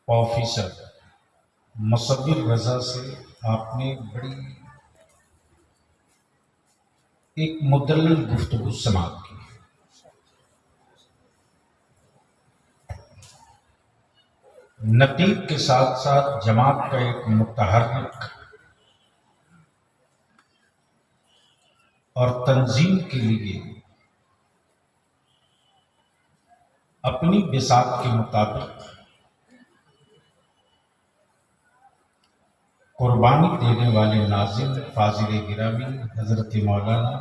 Officer मुसव्विर रजा से आपने बड़ी एक मुदल्लल गुफ्तगू समाप्त की। नतीब के साथ साथ जमात का एक मुतहर्रिक और तंजीम के लिए अपनी बिसात के मुताबिक कुर्बानी देने वाले नाज़िम फाजिल गिरामी हजरत मौलाना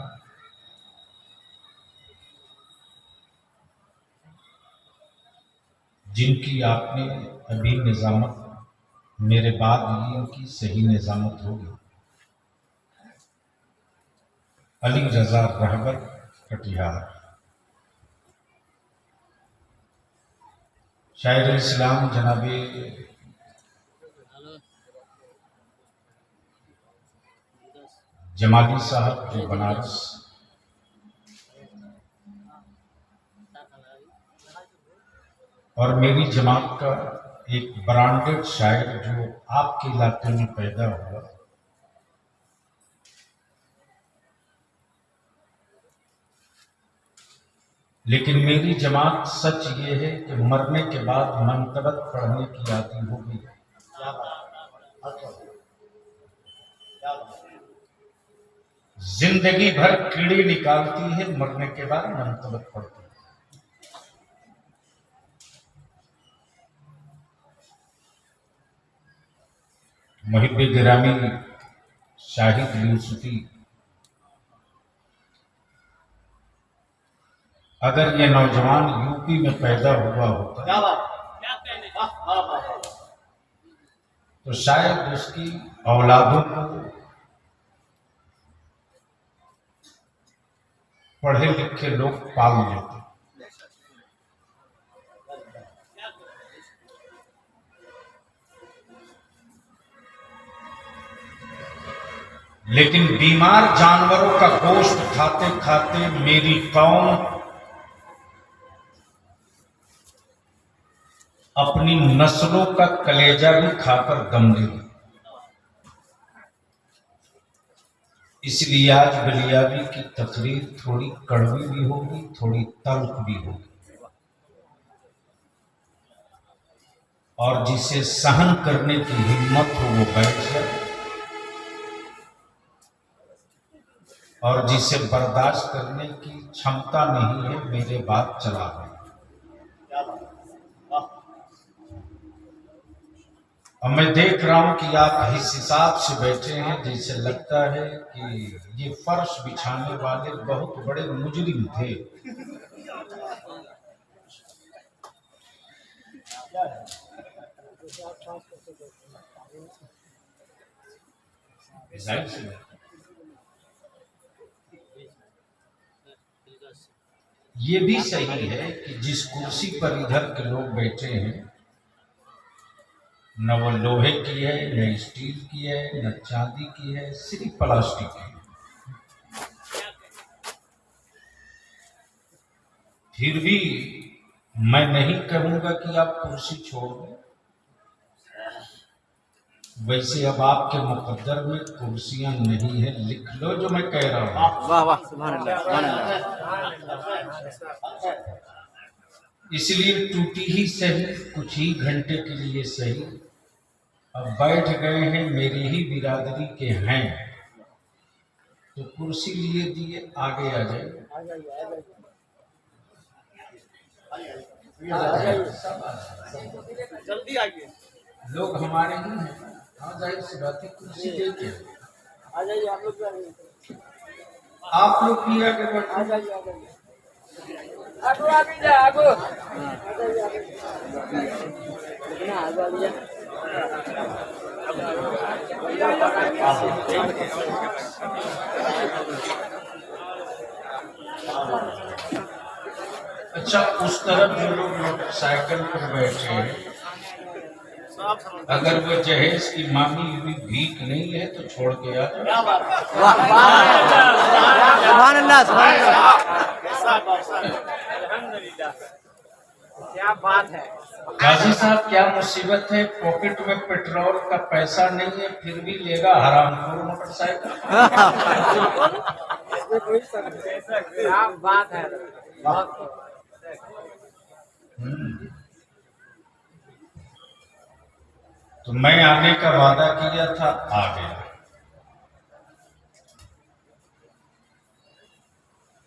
जिनकी आपने अभी निजामत मेरे बाद ही इनकी सही निजामत होगी, अली रजा रहबर कटिहार, शायर इस्लाम जनाबे जमाली साहब जो बनारस, और मेरी जमात का एक ब्रांडेड शायर जो आपके इलाके में पैदा हुआ, लेकिन मेरी जमात सच ये है कि मरने के बाद मंतबत पढ़ने की आदि हो गई। जिंदगी भर कीड़े निकालती है, मरने के बाद मंतबत पढ़ती है। मुहिब्बे गिरामी शाहिद यूसुफी, अगर ये नौजवान यूपी में पैदा हुआ होता तो शायद उसकी औलादों को पढ़े लिखे लोग पाल लेते। लेकिन बीमार जानवरों का गोश्त खाते खाते मेरी कौम अपनी नस्लों का कलेजा भी खाकर दम ले। इसलिए आज बलियावी की तकरीर थोड़ी कड़वी भी होगी, थोड़ी तल्ख भी होगी, और जिसे सहन करने की हिम्मत हो वो बैठ जाए, और जिसे बर्दाश्त करने की क्षमता नहीं है मेरे बाद चला है। और मैं देख रहा हूं कि आप इस हिसाब से बैठे हैं जैसे लगता है कि ये फर्श बिछाने वाले बहुत बड़े मुजरिम थे। ये भी सही है कि जिस कुर्सी पर इधर के लोग बैठे हैं न वो लोहे की है, न स्टील की है, न चांदी की है, सिर्फ प्लास्टिक की है। फिर भी मैं नहीं कहूंगा कि आप कुर्सी छोड़ दें। वैसे अब आपके मुकद्दर में कुर्सियां नहीं है, लिख लो जो मैं कह रहा हूं। वाह वाह, सुभान अल्लाह, सुभान अल्लाह। इसलिए टूटी ही सही, कुछ ही घंटे के लिए सही, अब बैठ गए हैं, मेरी ही बिरादरी के हैं, तो कुर्सी लिए दिए, आगे आ जाए। जल्दी आइए, लोग हमारे ही हैं। हाँ, जाहिर सी बात है, कुर्सी देते हैं। आ जाइए आप लोग भी, आप लोग भी आगे बढ़, आ जाइए, आ जाइए, आगो आगे जा, आगो कितना आगो आगे जा। अच्छा, उस तरफ जो लोग मोटरसाइकिल पर बैठे हैं, अगर वो जहेज की मांगी हुई भीख नहीं है तो छोड़ के आ। सुभान अल्लाह, सुभान अल्लाह। क्या बात है। गाजी साहब क्या मुसीबत है, पॉकेट में पेट्रोल का पैसा नहीं है फिर भी लेगा हरामखोर मोटरसाइकिल। क्या बात है। तो मैं आने का वादा किया था, आ गया।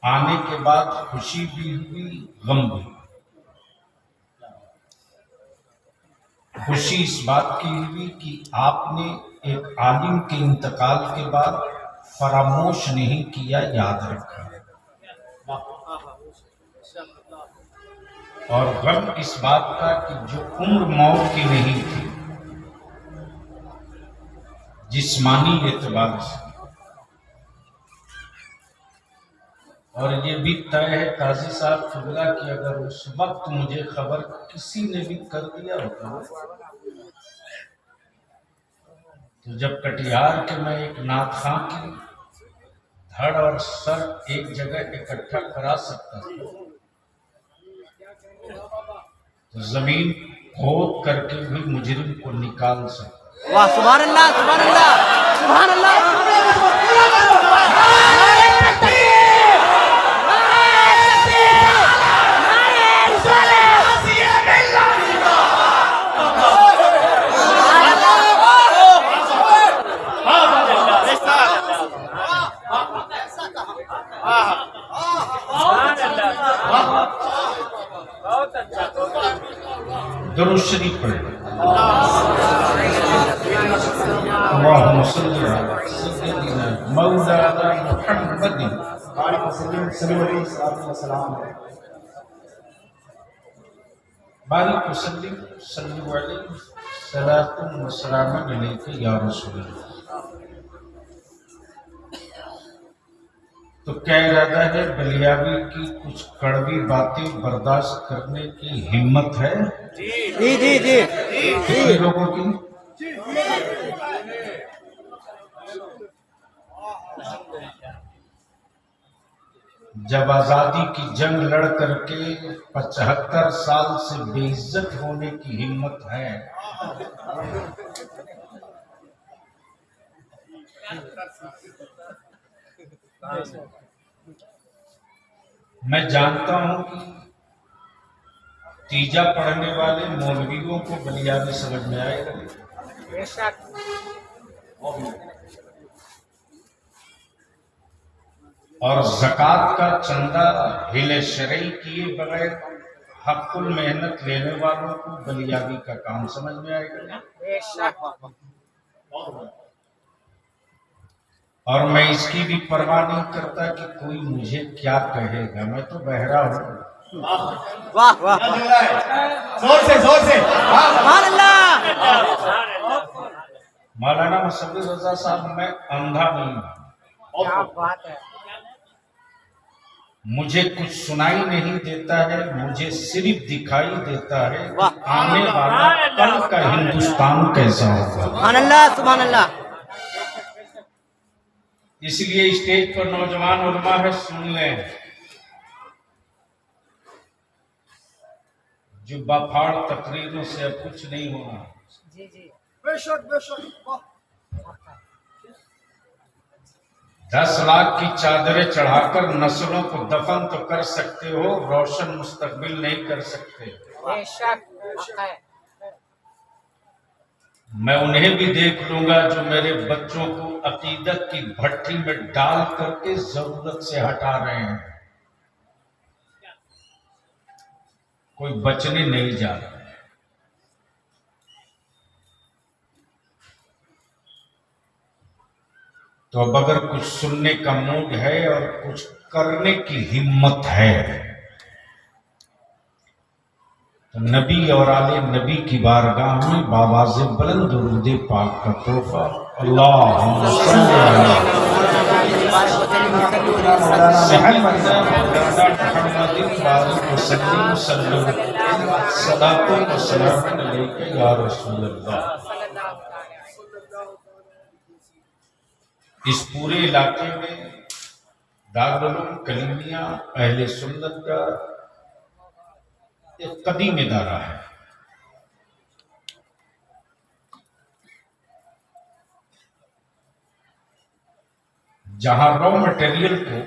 आने के बाद खुशी भी हुई, गम भी। खुशी इस बात की हुई कि आपने एक आलिम के इंतकाल के बाद फरामोश नहीं किया, याद रखा। और गम इस बात का कि जो उम्र मौत की नहीं थी जिस्मानी एतबार से, और ये भी तय है काजी साहब खुदा कि अगर उस वक्त मुझे खबर किसी ने भी कर दिया होता तो जब कटिहार के मैं एक नाथखां की धड़ और सर एक जगह इकट्ठा करा सकता था तो जमीन खोद करके भी मुजरिम को निकाल सकता। वाह, सुभान अल्लाह, सुभान अल्लाह, सुभान अल्लाह। बहुत अच्छा। दुरूद शरीफ पढ़े। अल्लाहुम्मा सल्ली अला सय्यिदिना मौलाना मुहम्मदिन बारिक वसल्लिम सल्लल्लाहु अलैहि सलातुन व सलामुन अलैका या रसूल अल्लाह। तो क्या इरादा है, बलियावी की कुछ कड़वी बातें बर्दाश्त करने की हिम्मत है जी जी जी कितने लोगों की? जब आजादी की जंग लड़ करके 75 साल से बेइज्जत होने की हिम्मत है, मैं जानता हूं कि तीजा पढ़ने वाले मौलवियों को बलियावी समझ में आएगा, बेशक। और ज़कात का चंदा हिले शरई किए बगैर हक़ुल मेहनत लेने वालों को बलियावी का काम समझ में आएगा। बेशक। और मैं इसकी भी परवाह नहीं करता कि कोई मुझे क्या कहेगा, मैं तो बहरा हूँ। वाह वाह, जोर से सुभान अल्लाह। मौलाना मुसव्विर रजा साहब, मैं अंधा नहीं हूँ, क्या बात है। मुझे कुछ सुनाई नहीं देता है, मुझे सिर्फ दिखाई देता है कि वाह। आने वाला कल का हिंदुस्तान कैसा होगा। सुभान अल्लाह, सुभान अल्लाह। इसलिए स्टेज पर नौजवान उलमा है, सुन लें। जो बाफाड़ तकरीरों से अब कुछ नहीं होना। जी जी। बेशक 10 लाख की चादरें चढ़ाकर नस्लों को दफन तो कर सकते हो, रोशन मुस्तकबिल नहीं कर सकते। बेशक है। मैं उन्हें भी देख लूंगा जो मेरे बच्चों को अकीदत की भट्टी में डाल करके जरूरत से हटा रहे हैं। कोई बचने नहीं जा रहा। तो अब अगर कुछ सुनने का मूड है और कुछ करने की हिम्मत है तो नबी और आले नबी की बारगाह में बावाज़े बुलंद दुरूद पाक का तोहफा अल्लाहुम्मा सल्ली अला सय्यिदिना मुहम्मदिन बारिक वसल्लिम सल्लल्लाहु अलैहि या रसूल अल्लाह। इस पूरे इलाके में दारुल उलूम कलीमिया अहले सुन्नत का एक कदीम इदारा है। जहां रॉ मटेरियल को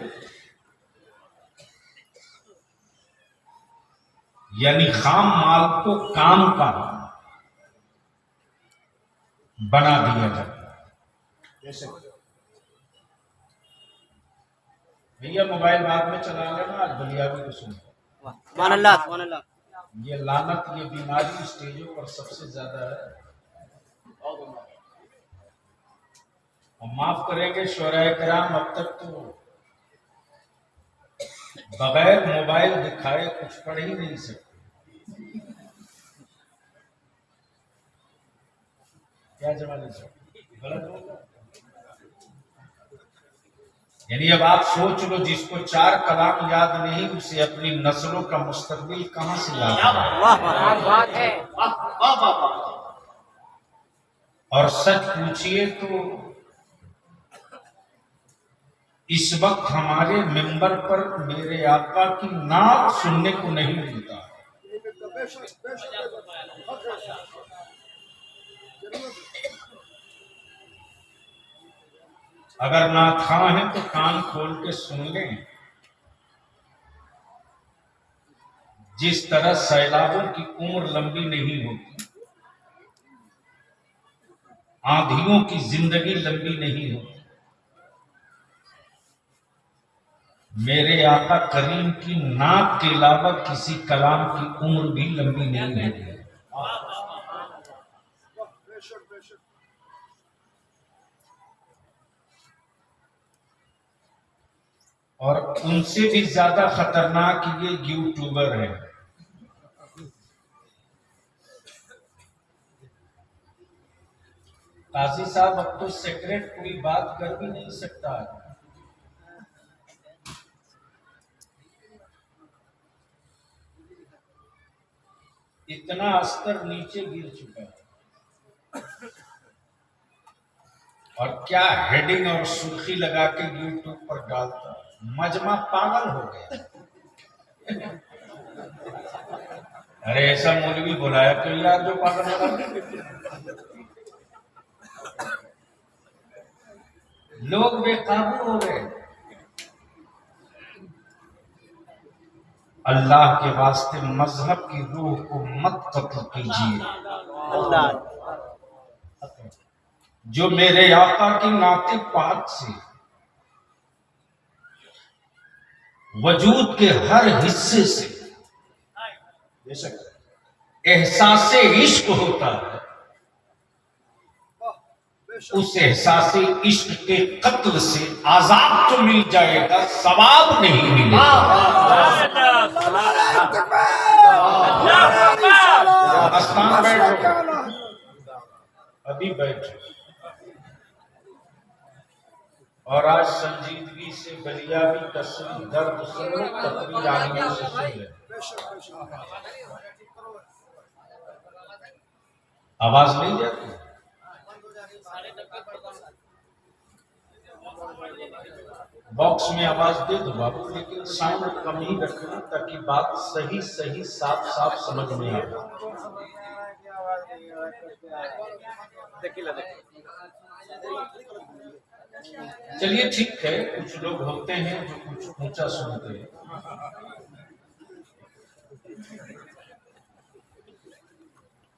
यानी खाम माल को काम का बना दिया जाता है। भैया मोबाइल बाद में चला लेना, आज बलियाबी को सुनो। सुभान अल्लाह, सुभान अल्लाह। ये लानत, ये बीमारी स्टेजों पर सबसे ज्यादा है। और माफ करेंगे शोराए कराम, अब तक तो बगैर मोबाइल दिखाए कुछ पढ़ ही नहीं सकते। क्या जवाब है? गलत होगा। यानी अब आप सोच लो, जिसको 4 कलाम याद नहीं, उसे अपनी नस्लों का मुस्तकबिल कहां से याद है? वाह वाह बात है। और सच पूछिए तो इस वक्त हमारे मिंबर पर मेरे आका की नात सुनने को नहीं मिलता। अगर नात खां है तो कान खोल के सुन लें। जिस तरह सैलाबों की उम्र लंबी नहीं होती, आंधियों की जिंदगी लंबी नहीं होती, मेरे आका करीम की नाक के अलावा किसी कलाम की उम्र भी लंबी नहीं होती। और उनसे भी ज्यादा खतरनाक ये यूट्यूबर है। काजी साहब अब तो सेक्रेट कोई बात कर भी नहीं सकता। इतना अस्तर नीचे गिर चुका है। और क्या हेडिंग और सुर्खी लगा के यूट्यूब पर डालता, मजमा पागल हो गया। अरे ऐसा मौलवी बुलाया तो यार जो पागल हो गया। लोग बेकाबू हो गए। अल्लाह के वास्ते मजहब की रूह को मत कत्ल कीजिए। जो मेरे आका की नाते पाक से वजूद के हर हिस्से से एहसासे इश्क होता है, उस एहसासे इश्क के कत्ल से आजाब तो मिल जाएगा, सवाब नहीं मिलेगा। आस्थान बैठो, अभी बैठो। और आज संजीदगी से बलियाबी कसरी दर्द सुनो, तकरीर आलियों से सुन ले। आवाज नहीं जाती? बॉक्स में आवाज दे दो बाबू, लेकिन साउंड कम ही रखना ताकि बात सही सही साफ साफ समझ में आए। चलिए ठीक है, कुछ लोग होते हैं जो कुछ ऊंचा सुनते हैं।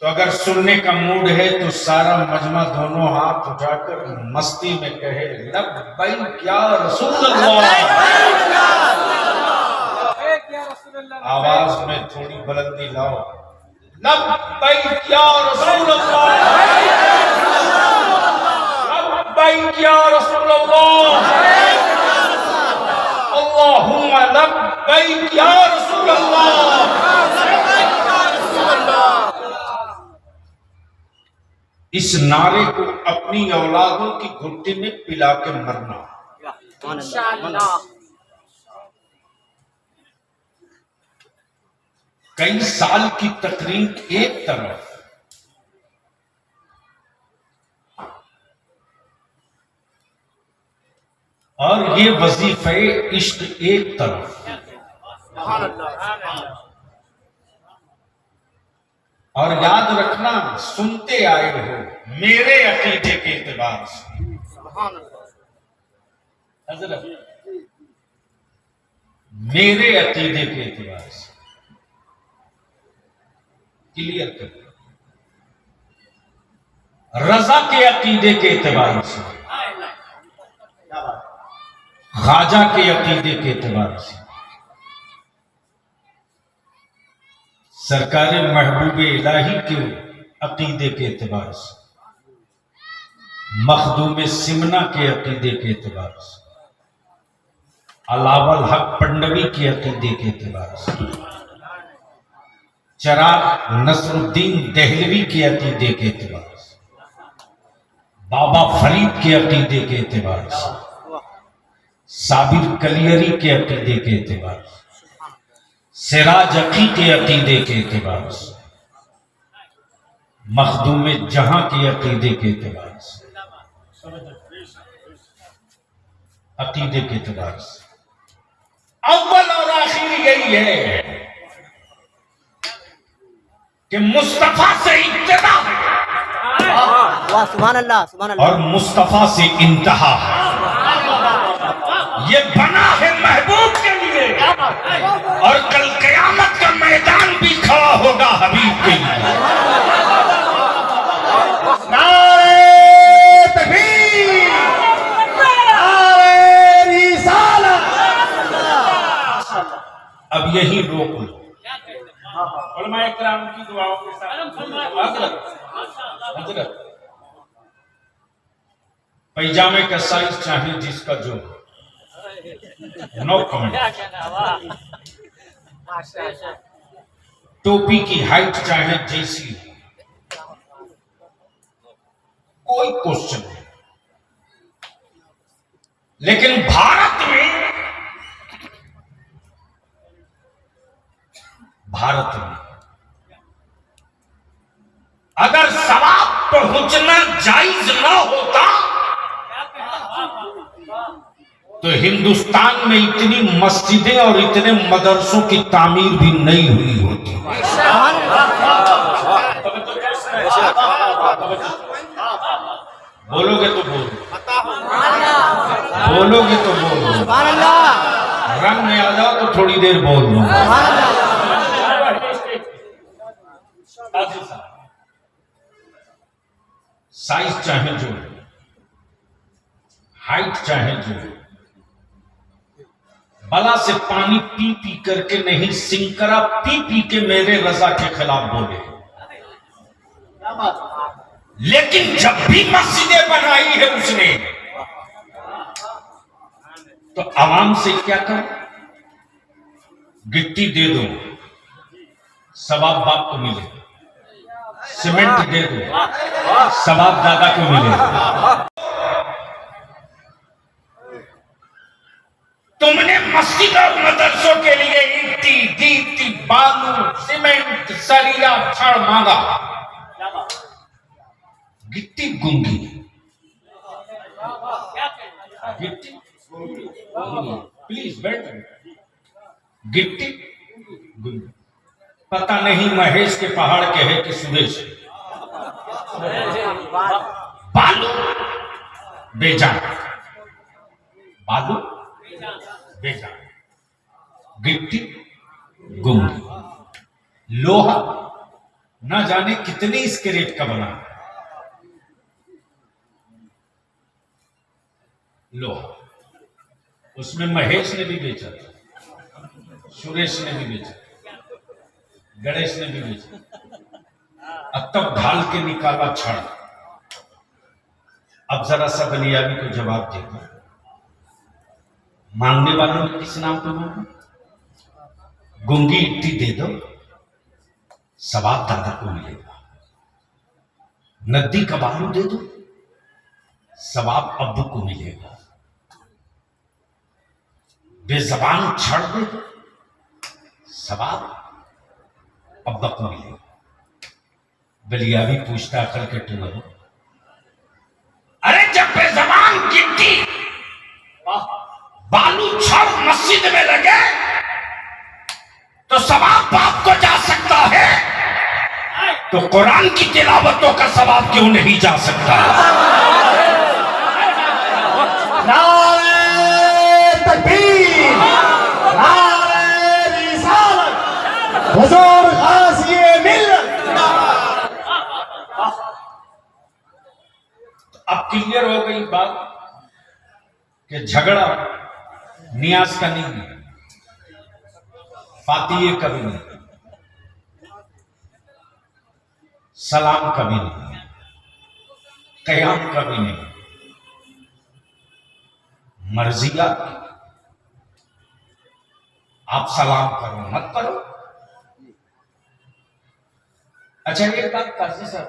तो अगर सुनने का मूड है तो सारा मजमा दोनों हाथ उठाकर मस्ती में कहे लब्बैक या रसूल अल्लाह। आवाज में थोड़ी बुलंदी लाओ, लब्बैक या रसूल अल्लाह, लब्बैक या रसूल अल्लाह, अल्लाहुम्मा लब्बैक या रसूल अल्लाह। इस नारे को अपनी औलादों की घुट्टी में पिला के मरना। इंशाअल्लाह। कई साल की तकरीर एक तरफ, और ये वजीफे इश्क एक तरफ। और याद रखना, सुनते आए हो मेरे अकीदे के एतबार से। हजरत मेरे अकीदे के एतबार से क्लियर कर, रजा के अकीदे के एतबार से, ख्वाजा के अकीदे के एतबार से, सरकार महबूब इलाही के अकीदे के एतबार से, मखदूम सिमना के अकीदे के एतबार से, अलावल हक पंडवी के अकीदे के एतबार से, चराग नसरुद्दीन देहलवी के अकीदे के एतबार से, बाबा फरीद के अकीदे के एतबार से, साबिर कलियरी के अकीदे के एतबार से, सिराज अकी के अकीदे के एतबार से, मखदूम जहां के अकीदे के एतबार से, अकीदे के एतबार से अव्वल और आखिर यही है कि मुस्तफा से इब्तिदा है वाह सुभान अल्लाह सुभान अल्लाह। और मुस्तफा से इंतहा है। ये बना है महबूब के लिए और कल कयामत का मैदान भी खड़ा होगा हबीब के लिए। नारे तकबीर, नारे रिसालत। अब यही रोक लो। उलमाए किराम की दुआओं के साथ हजरत पैजामे का साइज चाहे जिसका जो, नो कमेंट। टोपी की हाइट चाहे जैसी, कोई क्वेश्चन नहीं। लेकिन भारत में अगर सवाब पहुंचना जायज न होता तो हिंदुस्तान में इतनी मस्जिदें और इतने मदरसों की तामीर भी नहीं हुई होती। बोलोगे तो बोलो, बोलोगे तो बोलो, सुभान अल्लाह रंग में आ जाओ तो थोड़ी देर बोल लो। सुभान अल्लाह। साइज चाहे जो, हाइट चाहे जो, बला से पानी पी पी करके नहीं, सिंकरा पी पी के मेरे रजा के खिलाफ बोले। लेकिन जब भी मस्जिदें बनाई है उसने, तो आवाम से क्या करो, गिट्टी दे दो सवाब बाप को मिले, सीमेंट दे दो सवाब दादा को मिले। तुमने मस्जिद और मदरसों के लिए ईंटी, गीटी, बालू, सीमेंट, सरिया, छड़ मांगा, गिट्टी गूंगी, गिट्टी प्लीज बैठ, गिट्टी गूंगी। पता नहीं महेश के पहाड़ के है कि सुरेश। बालू बेजान, बालू बेजान, गिट्टी गूंगी, लोहा न जाने कितने इसके रेट का बना, लोहा उसमें महेश ने भी बेचा, सुरेश ने भी बेचा, गणेश ने भी बेचा, अब तक ढाल के निकाला छड़। अब जरा सा बलियाबी को जवाब देगा, मांगने वालों ने किस नाम पे मांगा? गूंगी इट्टी दे दो सवाब दादा को मिलेगा, नदी का बालू दे दो सवाब अब्बू को मिलेगा, बेजबान छड़ दे दो सवाब अब्बा को मिलेगा। बलियाबी पूछता करके टूरो, अरे जब बेजबान गिट्टी बालू छड़ मस्जिद में लगे तो सवाब बाप को जा सकता है, तो कुरान की तिलावतों का सवाब क्यों नहीं जा सकता? नारे तकबीर, नारे रिसालत, हुजूर गाज़ी मिल्लत। अब क्लियर हो गई बात कि झगड़ा नियाज का नहीं है, फातिये कभी नहीं, सलाम कभी नहीं, कयाम कभी नहीं, मर्जिया आप सलाम करो मत करो। अच्छा एक बात काजी साहब,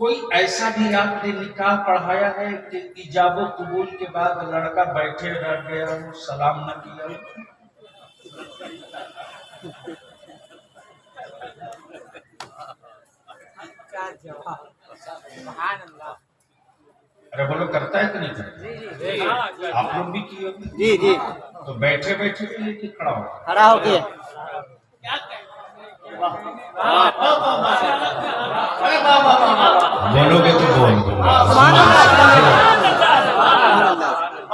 कोई ऐसा भी आपने निकाह पढ़ाया है कि इजाबो कबूल के बाद लड़का बैठे रह गया हो, सलाम न किया हो? अरे बोलो करता है कि नहीं करता? आप लोग भी किए होंगे। जी जी, तो बैठे बैठे किए कि खड़ा हो? खड़ा होके। बोलोगे तो बोल दो।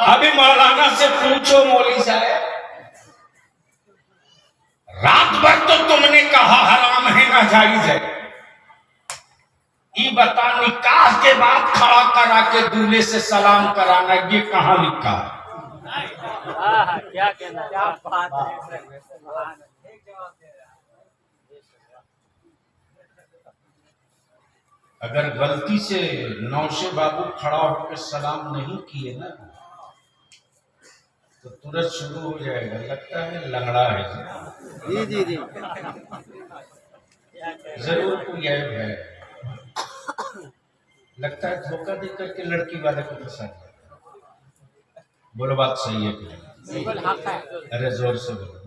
अभी मौलाना से पूछो मौली साहब, रात भर तो तुमने कहा हराम है ना जायज है, ये बता निकाह के बाद खड़ा करा के दूल्हे से सलाम कराना ये कहां लिखा है? क्या कहना, क्या बात है। अगर गलती से नौशे बाबू खड़ा होकर सलाम नहीं किए ना तो तुरंत शुरू हो जाएगा, लगता है लंगड़ा है। जी जी जी, जरूर कोई ऐब है, लगता है धोखा दे करके लड़की वाले को फंसा दिया। बोलो बात सही है कि नहीं? अरे जोर से बोलो।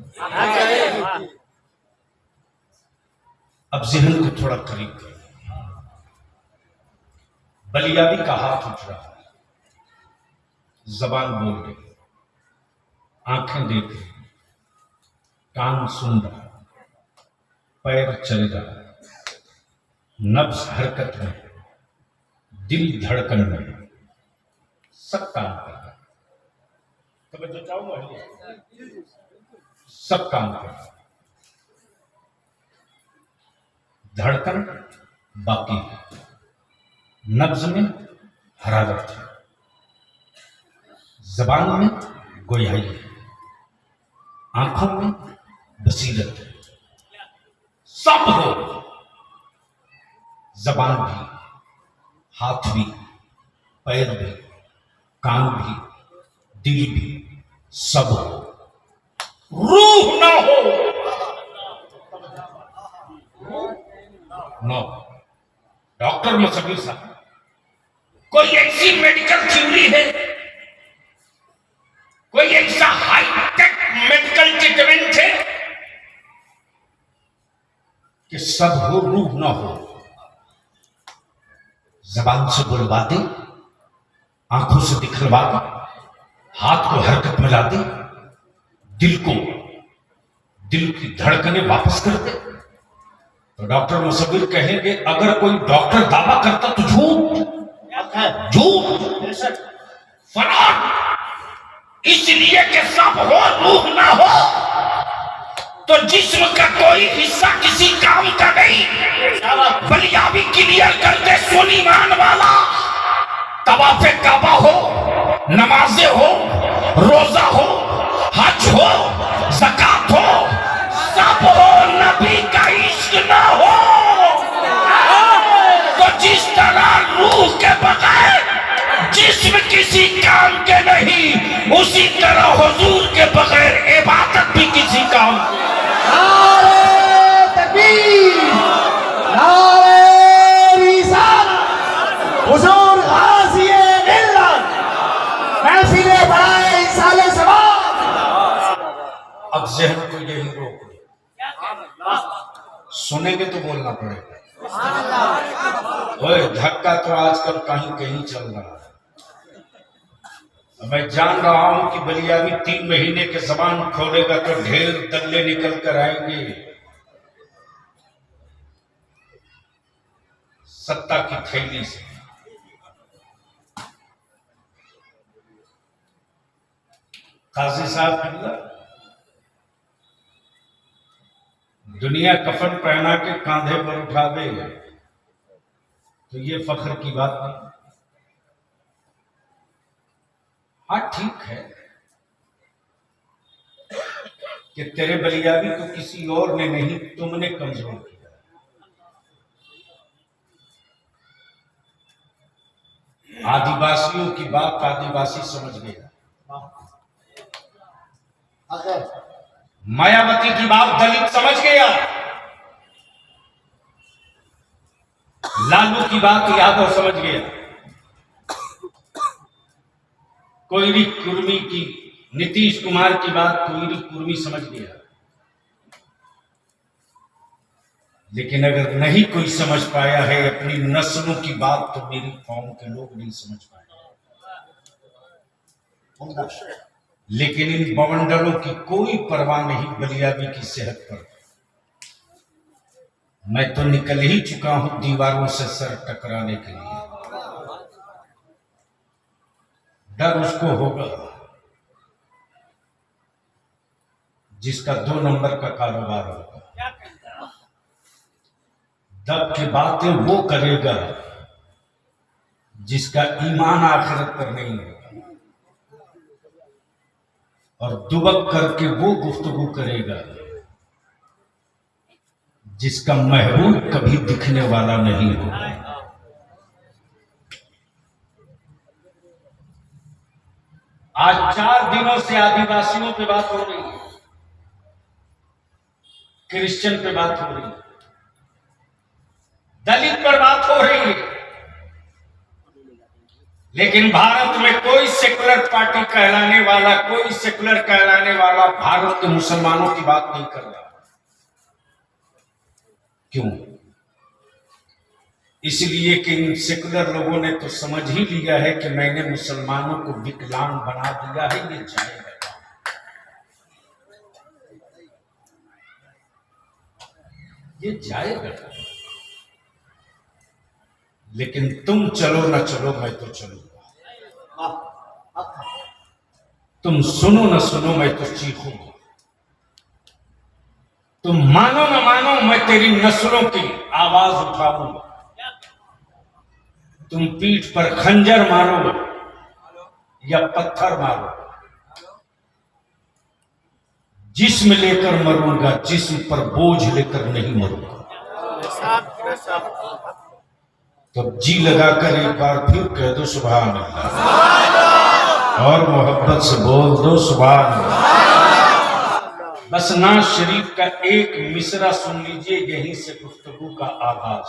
अब ज़हन को थोड़ा करीब करो। बलियाबी का हाथ उठ रहा है, जबान बोल रही, आंखें देख रही, कान सुन रहा, पैर चल रहा, नब्ज हरकत में, दिल धड़कन में, सब काम कर रहा। तो मैं जो चाहूंगा सब काम कर रहा, धड़कन बाकी है, नब्ज में हरारत है, जबान में गोयाई है, आंखों में बसीरत है, सब हो, जबान भी, हाथ भी, पैर भी, कान भी, दिल भी, सब हो, रूह ना हो, नो। डॉक्टर मुसब्बिर साहब, कोई ऐसी मेडिकल थ्योरी है, कोई ऐसा हाईटेक मेडिकल ट्रीटमेंट है कि सब हो रूह ना हो? जबान से बुलवा दे, आंखों से दिखलवा दे, हाथ को हरकत में ला दे, दिल की धड़कनें वापस कर दे, तो डॉक्टर मुसब्बिर कहेंगे अगर कोई डॉक्टर दावा करता तो झूठ फराड। इसलिए कि सब हो रूह ना हो, तो जिस्म का कोई हिस्सा किसी काम का नहीं। बलियाबी क्लियर कर दे सुनीमान वाला, तवाफे काबा हो, नमाजे हो, रोजा हो, हज हो, ज़कात हो, सब हो, नबी का इश्क ना हो। तो जिस तरह रूह के बगैर जिस्म किसी काम के नहीं, उसी तरह हुजूर के बगैर इबादत भी किसी काम की। नारे तकबीर, नारे रिसालत, हुजूर गाज़ी मिल्लत, महफिल बड़ाए इंसाले सवाब। अब ज़हन को यही रोक दे, सुनेंगे तो बोलना पड़ेगा। ओए धक्का तो आजकल कहीं कहीं चल रहा है। मैं जान रहा हूं कि बलियाबी 3 महीने के जबान खोलेगा तो ढेर दल्ले निकल कर आएंगे। सत्ता की थैली से। काजी साहब किबला दुनिया कफन पहना के कांधे पर उठावे तो ये फख्र की बात नहीं। हाँ ठीक है कि तेरे बलियाबी को किसी और ने नहीं, तुमने कमजोर किया। आदिवासियों की बात आदिवासी समझ गया, मायावती की बात दलित समझ गया, लालू की बात यादव समझ गया, कोयरी कुर्मी की, नीतीश कुमार की बात कोयरी कुर्मी समझ गया। लेकिन अगर नहीं कोई समझ पाया है अपनी नस्लों की बात, तो मेरी कौम के लोग नहीं समझ पाए। लेकिन इन बवंडरों की कोई परवाह नहीं बलियाबी की सेहत पर। मैं तो निकल ही चुका हूं दीवारों से सर टकराने के लिए। डर उसको होगा जिसका 2 नंबर का कारोबार होगा। दब के बातें वो करेगा जिसका ईमान आखिरत पर नहीं होगा, और दुबक करके वो गुफ्तगू करेगा जिसका महबूब कभी दिखने वाला नहीं होगा। आज 4 दिनों से आदिवासियों पे बात हो रही है, क्रिश्चियन पे बात हो रही है, दलित पर बात हो रही है, लेकिन भारत में कोई सेकुलर पार्टी कहलाने वाला, कोई सेकुलर कहलाने वाला भारत के मुसलमानों की बात नहीं कर रहा। क्यों? इसलिए कि इन सेकुलर लोगों ने तो समझ ही लिया है कि मैंने मुसलमानों को विकलांग बना दिया है, ये जाएगा, ये जाएगा। लेकिन तुम चलो ना चलो, मैं तो चलूंगा। तुम सुनो ना सुनो, मैं तो चीखूंगा। तुम मानो ना मानो, मैं तेरी नस्लों की आवाज उठाऊंगा। तुम पीठ पर खंजर मारो या पत्थर मारो, जिस्म लेकर मरूंगा, जिस्म पर बोझ लेकर नहीं मरूंगा। तो जी लगाकर एक बार फिर कह दो सुभान अल्लाह, और मोहब्बत से बोल दो सुभान अल्लाह। बस नाज शरीफ का एक मिसरा सुन लीजिए, यहीं से गुफ्तगू का आगाज।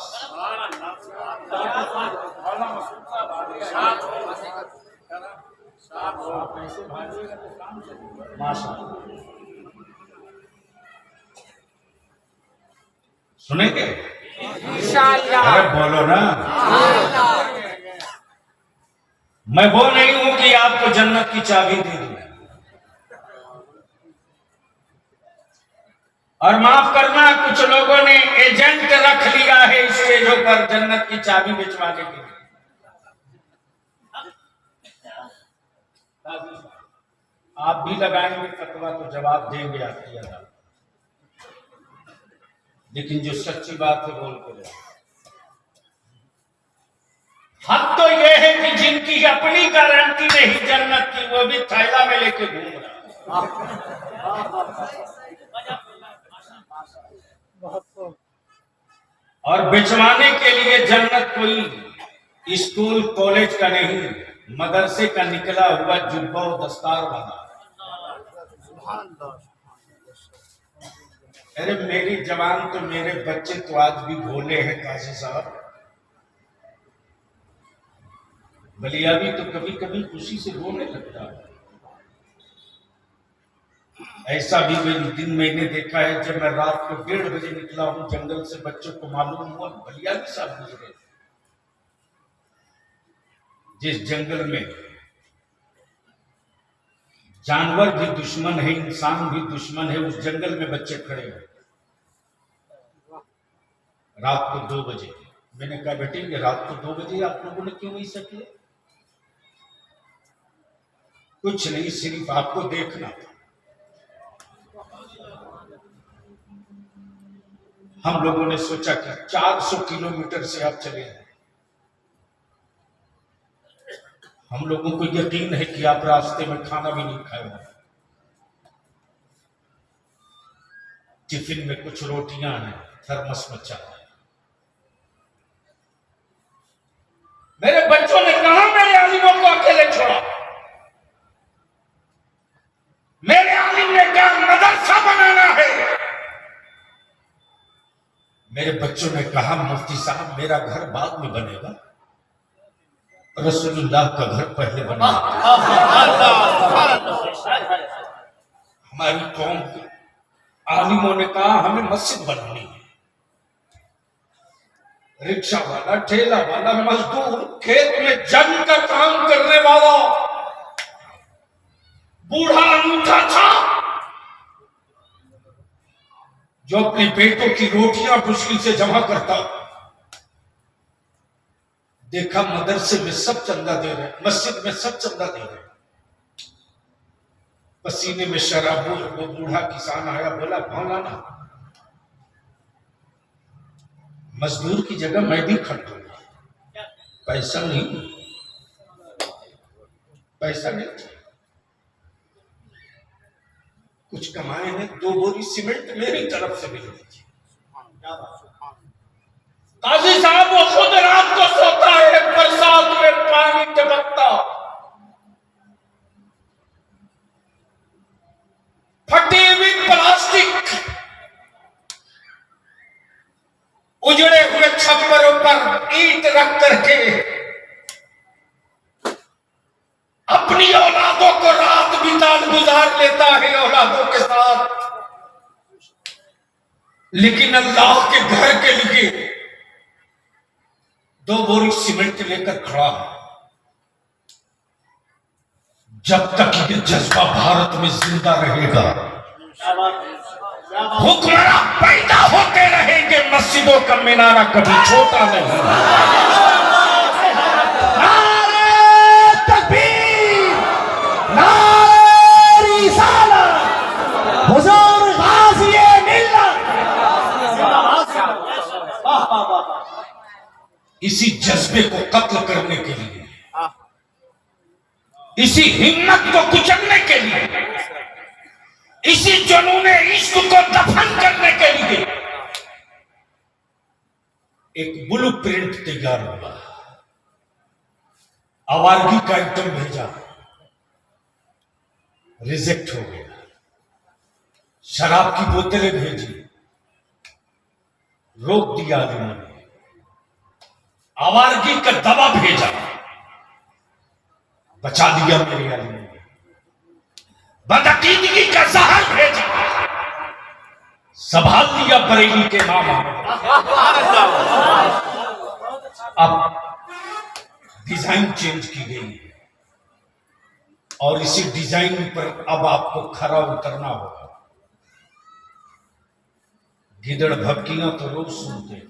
सुनेंगे? अरे बोलो ना। मैं वो नहीं हूं कि आपको जन्नत की चाबी दे दूं, और माफ करना कुछ लोगों ने एजेंट रख लिया है स्टेजों पर जन्नत की चाबी बेचवाने के लिए। आप भी लगाएंगे फतवा तो जवाब देंगे आपकी अदालत, लेकिन जो सच्ची बात है बोल कर। हद तो यह है कि जिनकी अपनी गारंटी नहीं जन्नत की, वो भी थैला में लेके घूम रहा। और बेचवाने के लिए जन्नत कोई स्कूल कॉलेज का नहीं, मदरसे का निकला हुआ जुब्बा और दस्तार वाला। अरे मेरी जवान तो, मेरे बच्चे तो आज भी भोले हैं काजी साहब। बलियाबी तो कभी कभी खुशी से रोने लगता है। ऐसा भी दिन मैंने देखा है जब मैं रात को 1:30 बजे निकला हूं जंगल से, बच्चों को मालूम हुआ बलियाबी साहब गुजरे। जिस जंगल में जानवर भी दुश्मन है, इंसान भी दुश्मन है, उस जंगल में बच्चे खड़े हुए रात को 2 बजे। मैंने कहा बेटे ये रात को 2 बजे आप लोगों ने क्यों नहीं किया? कुछ नहीं, सिर्फ आपको देखना था। हम लोगों ने सोचा कि 400 किलोमीटर से आप चले आए। हम लोगों को यकीन है कि आप रास्ते में खाना भी नहीं खाए होंगे। टिफिन में कुछ रोटियां हैं, थर्मस में चाय। मेरे बच्चों ने कहा मेरे आलिमों को अकेले छोड़ा। मेरे आलिम ने कहा मदरसा बनाना है। मेरे बच्चों ने कहा मुफ्ती साहब मेरा घर बाद में बनेगा, रसूलुल्लाह का घर पहले बनेगा। हमारी कौम के आलिमों ने कहा हमें मस्जिद बनानी है। रिक्शा वाला, ठेला वाला, मजदूर, खेत में जंग का काम करने वाला, बूढ़ा अंगूठा था जो अपने बेटों की रोटियां मुश्किल से जमा करता, देखा मदरसे में सब चंदा दे रहे, मस्जिद में सब चंदा दे रहे, पसीने में शराबुल। वो बूढ़ा किसान आया, बोला मौलाना मजदूर की जगह मैं भी खरीदूंगा। पैसा नहीं, पैसा नहीं, कुछ कमाए हैं, 2 बोरी सीमेंट मेरी तरफ से मिल लीजिए। काजी साहब वो खुद रात को सोता है, बरसात में पानी टपकता, फटी हुई प्लास्टिक, उजड़े हुए छप्परों पर ईंट रख करके अपनी औलादों को रात गुजार लेता है औलादों के साथ। लेकिन अल्लाह के घर के लिए 2 बोरी सीमेंट लेकर खड़ा है। जब तक ये जज्बा भारत में जिंदा रहेगा, हुक्मरान पैदा होते रहेंगे, मस्जिदों का मीनारा कभी छोटा नहीं। नारे तकबीर, नारे रिसालत, हुजूर गाज़िए मिल्लत। इसी जज्बे को कत्ल करने के लिए, इसी हिम्मत को कुचलने के लिए, इसी जुनूने इश्क को दफन करने के लिए एक ब्लूप्रिंट तैयार हुआ। आवारगी का आइटम भेजा, रिजेक्ट हो गया। शराब की बोतलें भेजी, रोक दिया इन्होंने। आवारगी का दवा भेजा, बचा दिया मेरे आलिम ने। बदअकीदगी का जहर भेजा, संभाल लिया बरेली के मामा। अब डिजाइन चेंज की गई है और इसी डिजाइन पर अब आपको खरा उतरना होगा। गिदड़ भपकियां तो रोज सुनते हैं,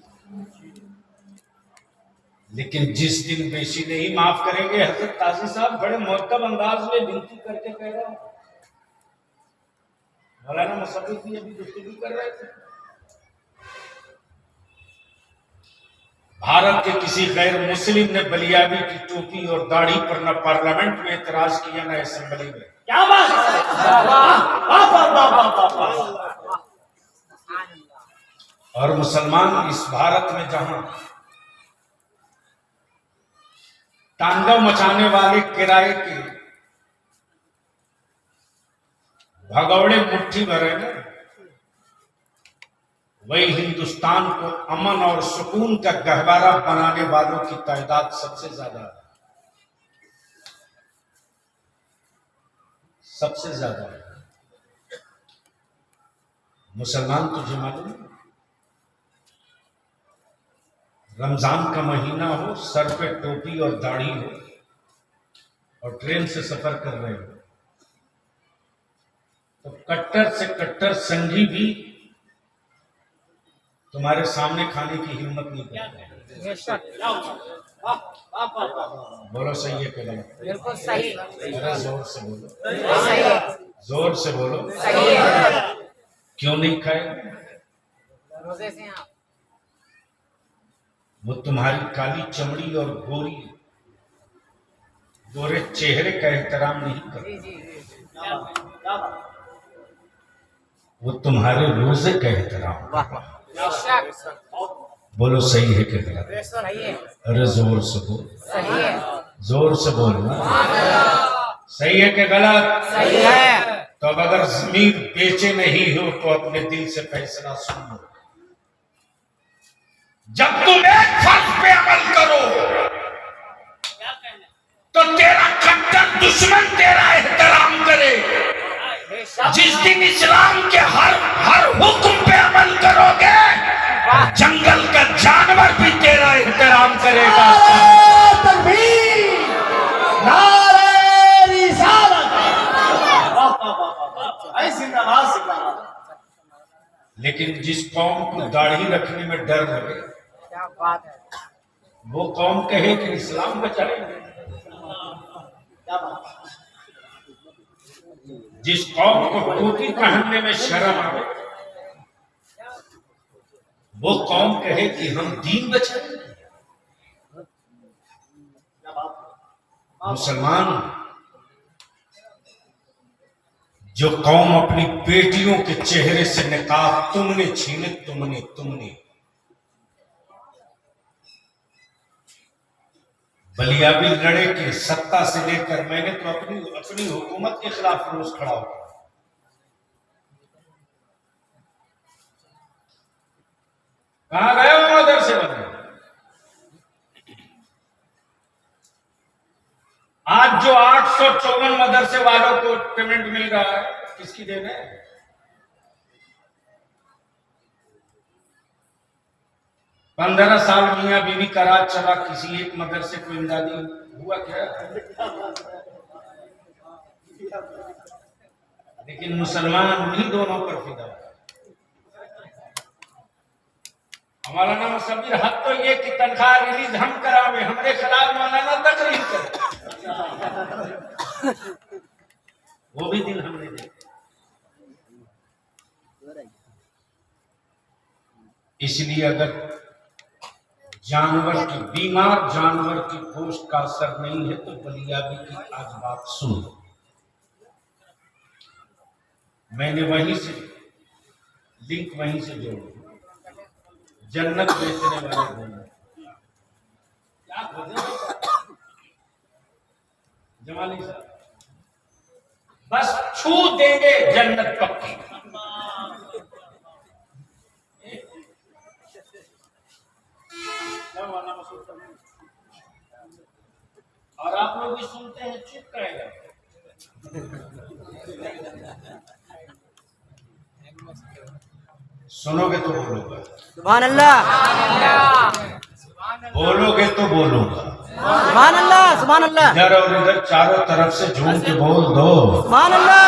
लेकिन जिस दिन बेशी नहीं माफ करेंगे, हजरत काजी साहब बड़े मुरक्कब अंदाज में विनती करके कह रहा हूं। मौलाना मुसद्दिक भी अभी गुफ्तगू कर रहे थे। भारत के किसी गैर मुस्लिम ने बलियाबी की टोपी और दाढ़ी पर न पार्लियामेंट में एतराज किया न असेंबली में। क्या बात और मुसलमान इस भारत में जहां तांडव मचाने वाले किराए के भगौड़े मुट्ठी भर है ना, वही हिंदुस्तान को अमन और सुकून का गहवारा बनाने वालों की तादाद सबसे ज्यादा है, सबसे ज्यादा है। मुसलमान तुझे मालूम है, रमजान का महीना हो, सर पे टोपी और दाढ़ी हो और ट्रेन से सफर कर रहे हो, तो कट्टर से कट्टर संघी भी तुम्हारे सामने खाने की हिम्मत नहीं करते। बोलो सही है कि गलत? बिल्कुल सही। जरा जोर से बोलो, सही है। जोर से बोलो। सही है। क्यों नहीं खाए? रोजे से आप वो तुम्हारी काली चमड़ी और गोरे चेहरे का एहतराम नहीं करते। जी जी जी। वो तुम्हारे रोजे का एहतराम। वाह वाह। बेशक। बोलो सही है कि गलत? सही है। अरे जोर से बोल, सही है। जोर से बोलना। सही है कि गलत? सही है। तो अब अगर जमीन बेचे नहीं हो तो अपने दिल से फैसला सुन लो। जब तुम एक फर्ज पे अमल करो तो तेरा कट्टर दुश्मन तेरा एहतराम करे। जिस दिन इस्लाम के हर हुक्म पे अमल करोगे जंगल का जानवर भी तेरा एहतराम करेगा। नारे तकबीर, नारे रिसालत। जिंदाबाद जिंदाबाद। लेकिन जिस कौम को दाढ़ी रखने में डर लगे क्या बात है। वो कौम कहे कि इस्लाम बचाएंगे। जिस कौम को टोपी पहनने में शर्म आवे वो कौम कहे कि हम दीन बचाएंगे। मुसलमान जो कौम अपनी बेटियों के चेहरे से निकाब तुमने छीने, तुमने बलियाबी लड़े के सत्ता से लेकर मैंने तो अपनी हुकूमत के खिलाफ रोज खड़ा हो। कहां गए हो मदरसे वाले? आज जो 854 मदरसे वालों को पेमेंट मिल रहा है किसकी देन है? पंद्रह साल मियां बीवी का राज चला, किसी एक मदरसे को इमदादी हुआ क्या? लेकिन मुसलमान उन्हीं दोनों पर फिदा। मौलाना मुसव्विर हक तो ये कि तनख्वाह रिलीज हम करावे, हमारे खिलाफ मौलाना तकरीर करे। वो भी दिन हमने देखे। इसलिए अगर बीमार जानवर की गोश्त का असर नहीं है तो बलियाबी की आज बात सुन लो। मैंने वहीं से लिंक वहीं से जोड़ी। जन्नत बेचने वाले बोले क्या खोजे जमाली साहब, बस छू देंगे जन्नत पक्की। और आप लोग भी सुनते हैं, चुप करेगा। सुनोगे तो बोलूंगा, सुभान अल्लाह। बोलोगे तो बोलूंगा। सुभान अल्लाह। सुभान अल्लाह। इधर और इधर चारों तरफ से झूम के बोल दो। सुभान अल्लाह।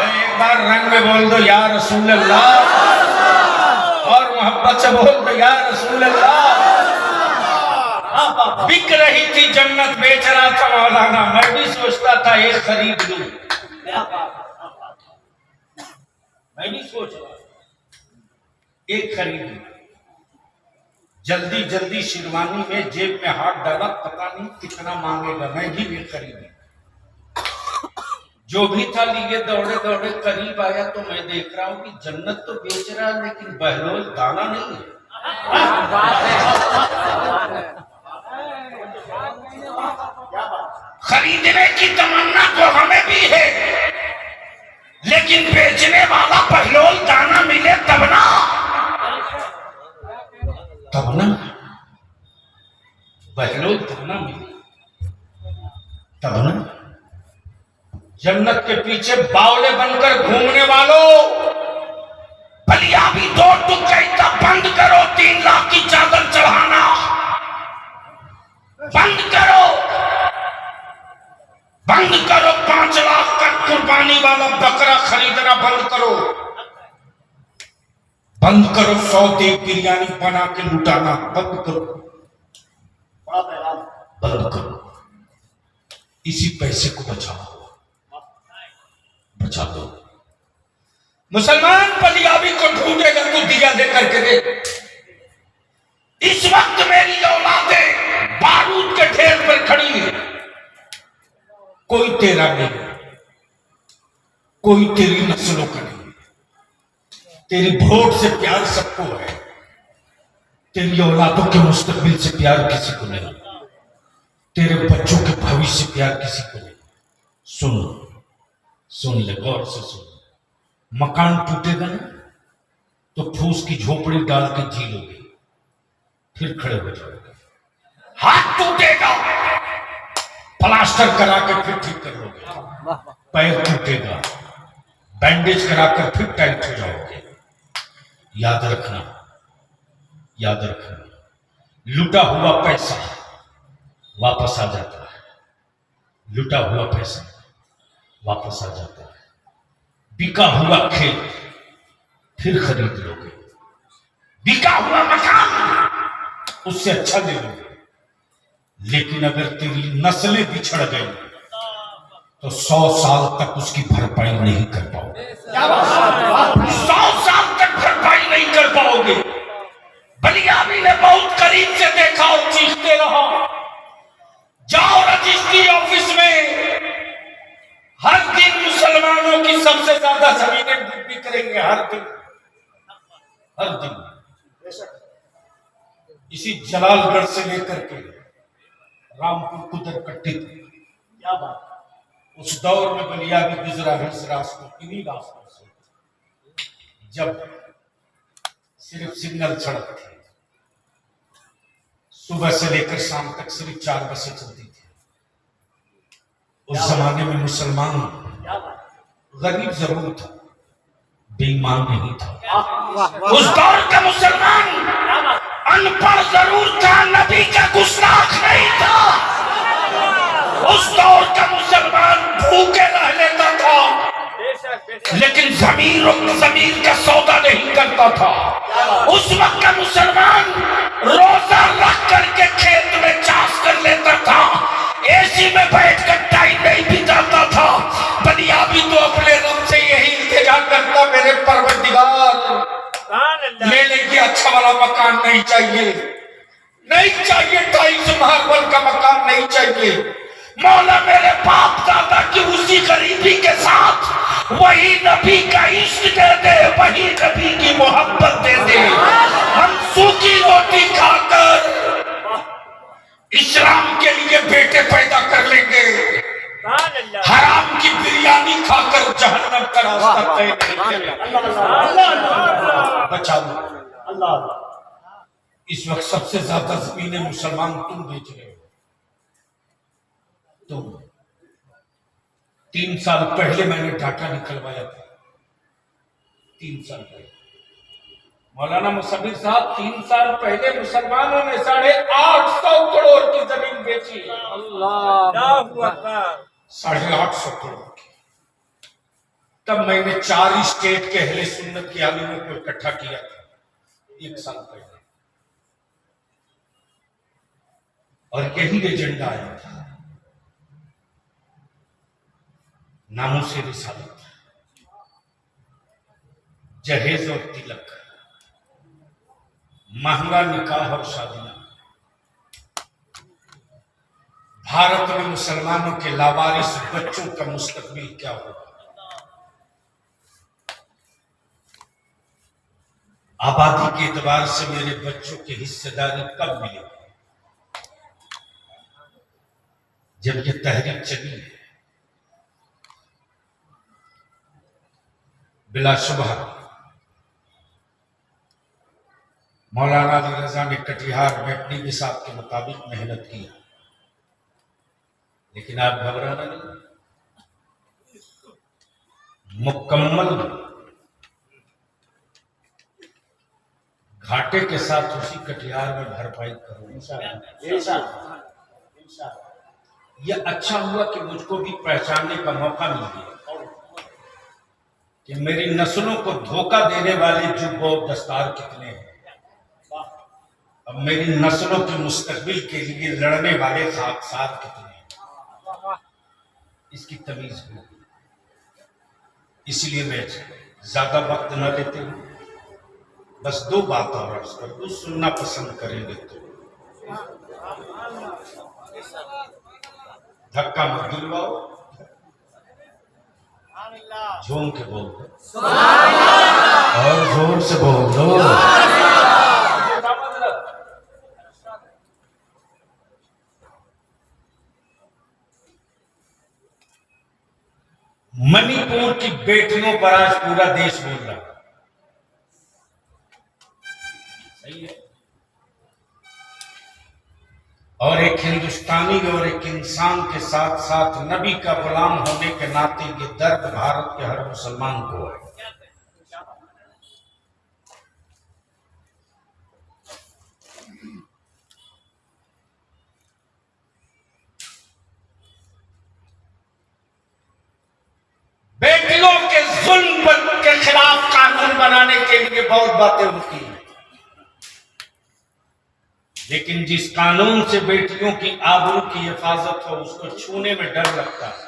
एक बार रंग में बोल दो या रसूल अल्लाह, और मोहब्बत से बोल दो या रसूल अल्लाह। बिक रही थी जन्नत, बेच रहा था मौलाना, मैं भी सोचता था एक खरीद लूं। मैं भी सोच रहा एक खरीद लूं। जल्दी जल्दी शेरवानी में जेब में हाथ डाला, पता नहीं कितना मांगेगा, मैं भी एक खरीदी। जो भी था लिए दौड़े दौड़े करीब आया तो मैं देख रहा हूं कि जन्नत तो बेच रहा है लेकिन बहलोल दाना नहीं है। खरीदने की तमन्ना तो हमें भी है लेकिन बेचने वाला बहलोल दाना मिले तब ना बहलोल दाना मिले तब ना। जन्नत के पीछे बावले बनकर घूमने वालों, बलियाबी दो टुकड़ा बंद करो। 3 लाख की चादर चढ़ाना बंद करो, बंद करो। 5 लाख का कुर्बानी वाला बकरा खरीदना बंद करो। बंद करो 100 देव बिरयानी बना के लुटाना, बंद करो, बड़ा पैगाम। बंद करो। इसी पैसे को बचाओ, बचा दो। मुसलमान पंजाबी को ढूंढेगा तो दिया दे करके दे। इस वक्त मेरी औलादें बारूद के ढेर पर खड़ी है, कोई तेरा नहीं, कोई तेरी नस्लों का नहीं। तेरी वोट से प्यार सबको है, तेरी औलादों के मुस्तकबिल से प्यार किसी को नहीं, तेरे बच्चों के भविष्य से प्यार किसी को नहीं। सुन, सुन ले, गौर से सुन। मकान टूटेगा ना तो फूस की झोपड़ी डाल के जी लोगे, फिर खड़े हो जाओगे। हाथ टूटेगा, प्लास्टर करा के फिर ठीक कर लोगे। पैर टूटेगा, बैंडेज कराकर फिर टाइट हो जाओगे। याद रखना, याद रखना, लुटा हुआ पैसा वापस आ जाता है, लुटा हुआ पैसा वापस आ जाता है। बिका हुआ खेत फिर खरीद लोगे, बिका हुआ मकान उससे अच्छा ले लोगे। लेकिन अगर तेरी नस्लें बिछड़ गई तो 100 साल तक उसकी भरपाई नहीं कर पाओगे। 100 साल तक भरपाई नहीं कर पाओगे। बलियाबी ने बहुत करीब से देखा और चीखते रहो। जाओ रजिस्ट्री ऑफिस में, हर दिन मुसलमानों की सबसे ज्यादा जमीनें बिक रही हैं, हर दिन, हर दिन। इसी जलालगढ़ से लेकर के रामपुर कुदरकट्टी, क्या बात। उस दौर में बलियाबी गुजरा है इस रास्तों, इन्हीं रास्तों से, जब सिर्फ सिग्नल सड़क थी। सुबह से लेकर शाम तक सिर्फ 4 बसें चलती थी। उस जमाने में मुसलमान गरीब जरूर था, बेईमान नहीं था। उस दौर का मुसलमान अनपढ़ जरूर था, नबी का गुस्ताख नहीं था। उस दौर का मुसलमान भूखे रह लेता था, लेकिन जमीर का सौदा नहीं करता था। उस वक्त का मुसलमान रोजा रख करके खेत में चाष कर लेता था, एसी में बैठकर टाइम नहीं बिताता था। बलियाबी तो अपने रब से यही इल्तिजा करता, मेरे परवरदिगार ले लेके अच्छा वाला मकान नहीं चाहिए, नहीं चाहिए, टाइल्स मार्बल का मकान नहीं चाहिए। मौला मेरे बाप दादा की उसी गरीबी के साथ वही नबी का इश्क दे दे, वही नबी की मोहब्बत दे दे। हम सूखी रोटी खाकर इस्लाम के लिए बेटे पैदा कर लेंगे, हराम की बिरयानी खाकर जहन्नम का रास्ता तय नहीं करेंगे। बचा लो अल्लाह। इस वक्त सबसे ज्यादा जमीनें मुसलमान तुम बेच रहे हो। तुम 3 साल पहले मैंने डाटा निकलवाया था, 3 साल पहले मौलाना मुसब्बिर साहब, 3 साल पहले मुसलमानों ने 850 करोड़ की जमीन बेची। अल्लाह 850 करोड़ की। तब मैंने 4 स्टेट के अहले सुन्नत के आलिमों को इकट्ठा किया था 1 साल पहले, और यही एजेंडा आया था, नामों-ए रिसालत, जहेज और तिलक, महंगा निकाह और शादियां। भारत में मुसलमानों के लावारिस बच्चों का मुस्तकबिल क्या होगा? आबादी के एतबार से मेरे बच्चों की हिस्सेदारी कब मिलेगी? जब ये तहरीक चली है। बिलाशुबह मौलाना अली रजा ने कटिहार में अपनी निसाब के मुताबिक मेहनत की, लेकिन आप घबराना नहीं, मुकम्मल घाटे के साथ उसी कटिहार में भरपाई करो इंशाअल्लाह। यह अच्छा हुआ कि मुझको भी पहचानने का मौका मिल गया। कि मेरी नस्लों को धोखा देने वाले जुग और दस्तार कितने हैं, अब मेरी नस्लों के मुस्तकबिल के लिए लड़ने वाले खाकसार कितने हैं, इसकी तमीज हो। इसलिए मैं ज्यादा वक्त न लेते हूं, बस दो बात और अर्ज कर दूं, सुनना पसंद करेंगे तो। धक्का मत दिलवाओ, झूम के बोल दो और जोर से बोल दो। मणिपुर की बेटियों पर आज पूरा देश बोल रहा है, सही है। और एक हिंदुस्तानी और एक इंसान के साथ साथ नबी का गुलाम होने के नाते ये दर्द भारत के हर मुसलमान को है। बेटियों के जुल्म के खिलाफ कानून बनाने के लिए बहुत बातें होती हैं, लेकिन जिस कानून से बेटियों की आबरू की हिफाजत हो उसको छूने में डर लगता है।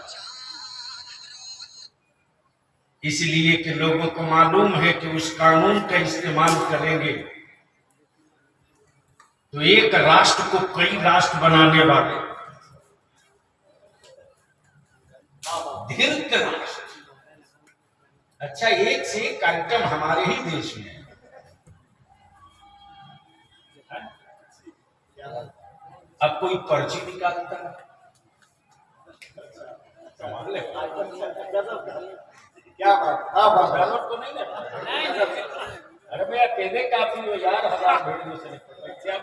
इसलिए कि लोगों को मालूम है कि उस कानून का इस्तेमाल करेंगे तो एक राष्ट्र को कई राष्ट्र बनाने वाले धीरज राष्ट्र, अच्छा एक से एक कार्यक्रम हमारे ही देश में है। अब कोई पर्ची निकालता है, क्या बात तो नहीं ना? अरे भैया कहने काफी हो यार, 1000 भेड़ियों से क्या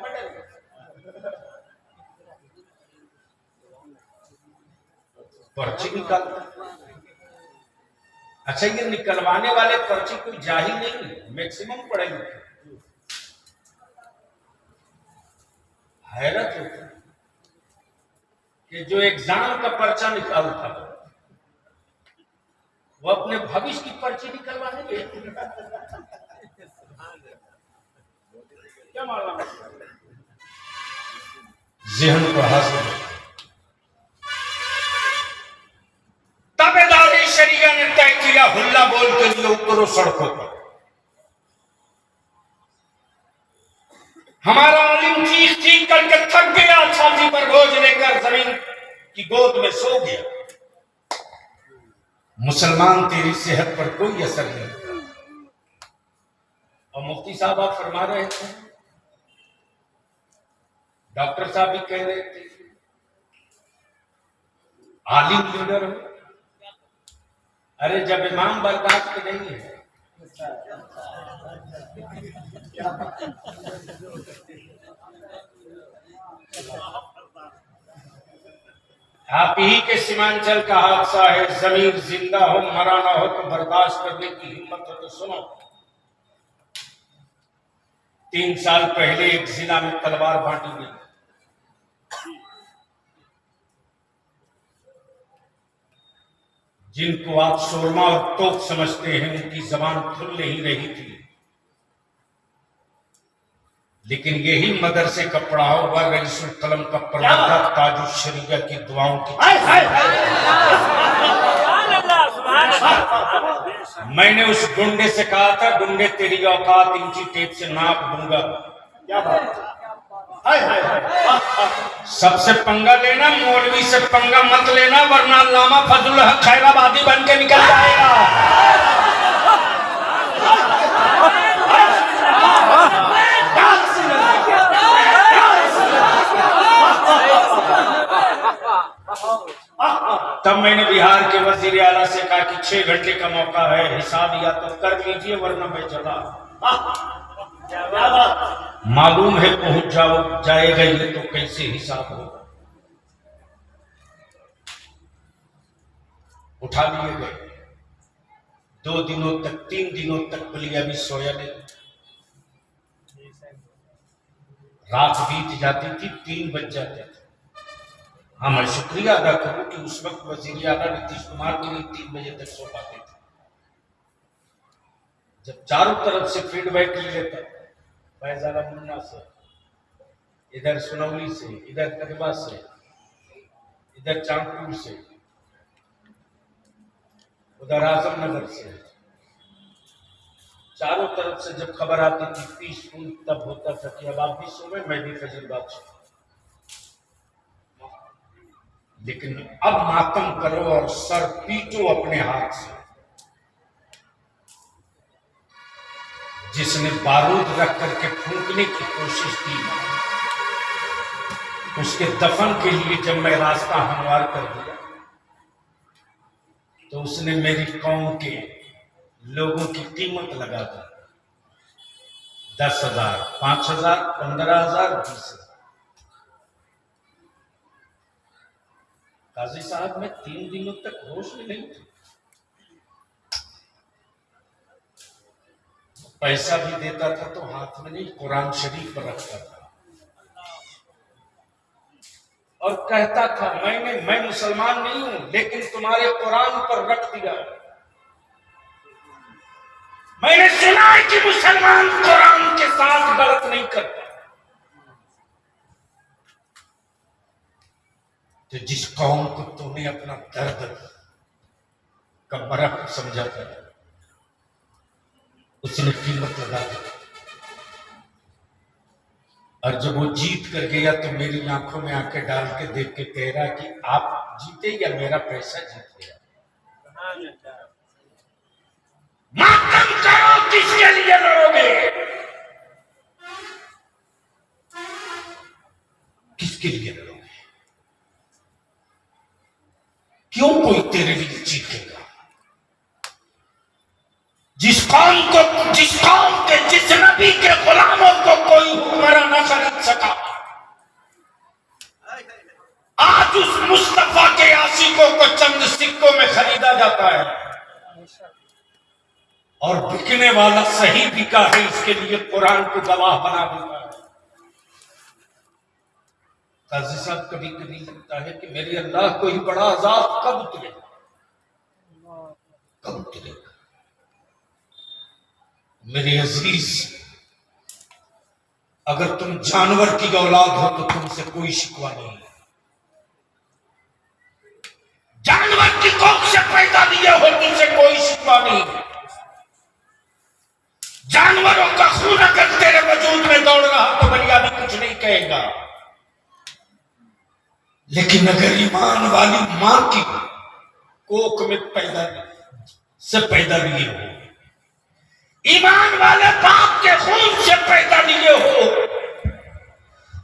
पर्ची निकालता। अच्छा ये निकलवाने वाले पर्ची कोई जाहिल नहीं, मैक्सिमम पढ़े लिखे। हैरत होती है कि जो एग्जाम का पर्चा निकालता वो अपने भविष्य की पर्ची निकलवाने गए। क्या मालूम जहन को हासिल। ताबेदारी शरिया ने तय किया, हुल्ला बोल के लिए उतरो सड़कों पर। हमारा आलिम चीख चीख करके थक गया, छाती पर बोझ लेकर जमीन की गोद में सो गया। मुसलमान तेरी सेहत पर कोई असर नहीं। और मुफ्ती साहब आप फरमा रहे थे, डॉक्टर साहब भी कह रहे थे, आलिम लीडर हो। अरे जब इमाम बर्दाश्त नहीं है आप ही के सीमांचल का हादसा है, जमीन जिंदा हो मरा ना हो तो बर्दाश्त करने की हिम्मत हो तो सुनो। 3 साल पहले एक जिला में तलवार बांटी गई, जिनको आप शोरमा और तोप समझते हैं उनकी जबान खुल नहीं रही थी, लेकिन यही मदरसे का पढ़ाओ हुआ रईसुल कलम का प्रवक्ता ताजुल शरीया की दुआओं की। मैंने उस गुंडे से कहा था, गुंडे तेरी औकात इंची टेप से नाप दूंगा। क्या बात सबसे पंगा लेना, मौलवी से पंगा मत लेना, वरना अल्लामा फजलुल हक खैराबादी बन के निकल जाएगा। तब मैंने बिहार के वजीर आला से कहा कि 6 घंटे का मौका है, हिसाब या तो कर लीजिए वरना मैं चला। मालूम है पहुंच जाएगा ये तो कैसे हिसाब होगा। उठा लिए गए। 2 दिनों तक 3 दिनों तक पुलिया भी सोया नहीं। रात बीत जाती थी, 3 बज जाते थे। हाँ मैं शुक्रिया अदा करूं कि उस वक्त वजीर आला नीतीश कुमार के लिए 3 बजे तक सो पाते थे। जब चारों तरफ से फीडबैक लेता, फैजाला मुन्ना से, इधर सुनौली से, इधर कदवा से, इधर चांदपुर से, उधर आजमनगर से, चारों तरफ से जब खबर आती थी पीसफुल, तब होता था कि अब आप भी सो मैं भी फजलबाद सो। लेकिन अब मातम करो और सर पीटो अपने हाथ से। जिसने बारूद रख करके फूंकने की कोशिश की, उसके दफन के लिए जब मैं रास्ता हमवार कर दिया, तो उसने मेरी कौम के लोगों की कीमत लगा दी। 10,000, 5,000, 15,000, 20,000। काजी साहब मैं 3 दिनों तक होश में नहीं थी। पैसा भी देता था तो हाथ में नहीं, कुरान शरीफ पर रखता था और कहता था मैं मुसलमान नहीं हूं, लेकिन तुम्हारे कुरान पर रख दिया। मैंने सुना है कि मुसलमान कुरान के साथ गलत नहीं करता। तो जिस कौम को तुमने अपना दर्द का मरहम समझा था, उसने कीमत लगा दी। और जब वो जीत कर गया तो मेरी आंखों में आंखें डाल के देख के कह रहा कि आप जीते या मेरा पैसा जीत गया। मातम करो, किसके लिए लड़ोगे? किसके लिए लड़ोगे? क्यों कोई तेरे लिए जीतेगा? जिस कौम के जिस नबी के गुलामों को कोई हुक्मरान न खरीद सका, आज उस मुस्तफा के आशिकों को चंद सिक्कों में खरीदा जाता है। और बिकने वाला सही बिका है, इसके लिए कुरान को गवाह बना देता है। काजी साहब कभी कभी लगता है कि मेरे अल्लाह को ही बड़ा अजाब कब उतरेगा, कब उतरेगा। मेरे अजीज, अगर तुम जानवर की औलाद हो तो तुमसे कोई शिकवा नहीं है। जानवर की कोख से पैदा लिए हो, तुमसे कोई शिकवा नहीं है। जानवरों का खून अगर तेरे वजूद में दौड़ रहा तो बलिया भी कुछ नहीं कहेगा। लेकिन अगर ईमान वाली मां की कोख में पैदा लिए हो, ईमान वाले बाप के खून से पैदा लिए हो,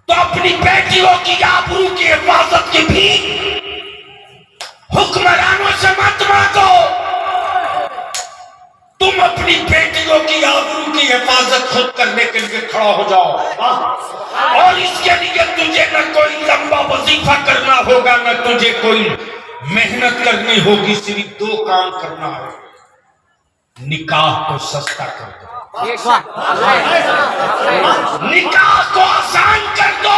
तो अपनी बेटियों की आबरू की हिफाजत की भी हुक्मरानों से मत मांगो। तुम अपनी बेटियों की आबरू की हिफाजत खुद करने के लिए खड़ा हो जाओ। और इसके लिए तुझे न कोई लंबा वजीफा करना होगा, न तुझे कोई मेहनत करनी होगी। सिर्फ 2 काम करना है। निकाह को सस्ता कर दो, निकाह को आसान कर दो,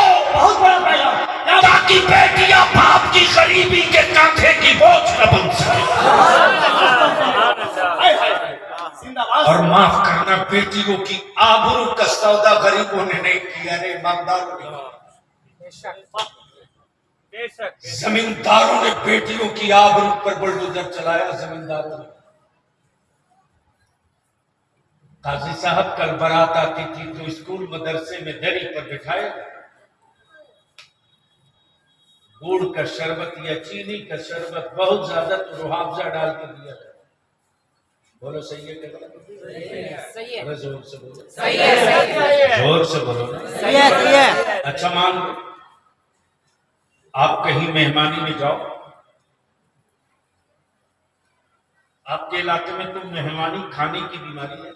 ताकि बेटियां बाप की गरीबी के कांधे की बोझ न बन सके। और माफ करना, बेटियों की आबरू का सौदा गरीबों ने नहीं किया, रे ईमानदारों ने। जमींदारों ने बेटियों की आबरू पर बुलडोजर चलाया। जमींदारों ने। काजी साहब कल बारात आती थी तो स्कूल मदरसे में दरी पर बिठाए गुड़ का शरबत या चीनी का शरबत, बहुत ज्यादा तो रुहावजा डाल के दिया था। बोलो सही है क्या? सही है। जोर से बोलो। सही है। जोर से बोलो ना। सही है, सही है। अच्छा मान लो आप कहीं मेहमानी में जाओ, आपके इलाके में तो मेहमानी खाने की बीमारी है।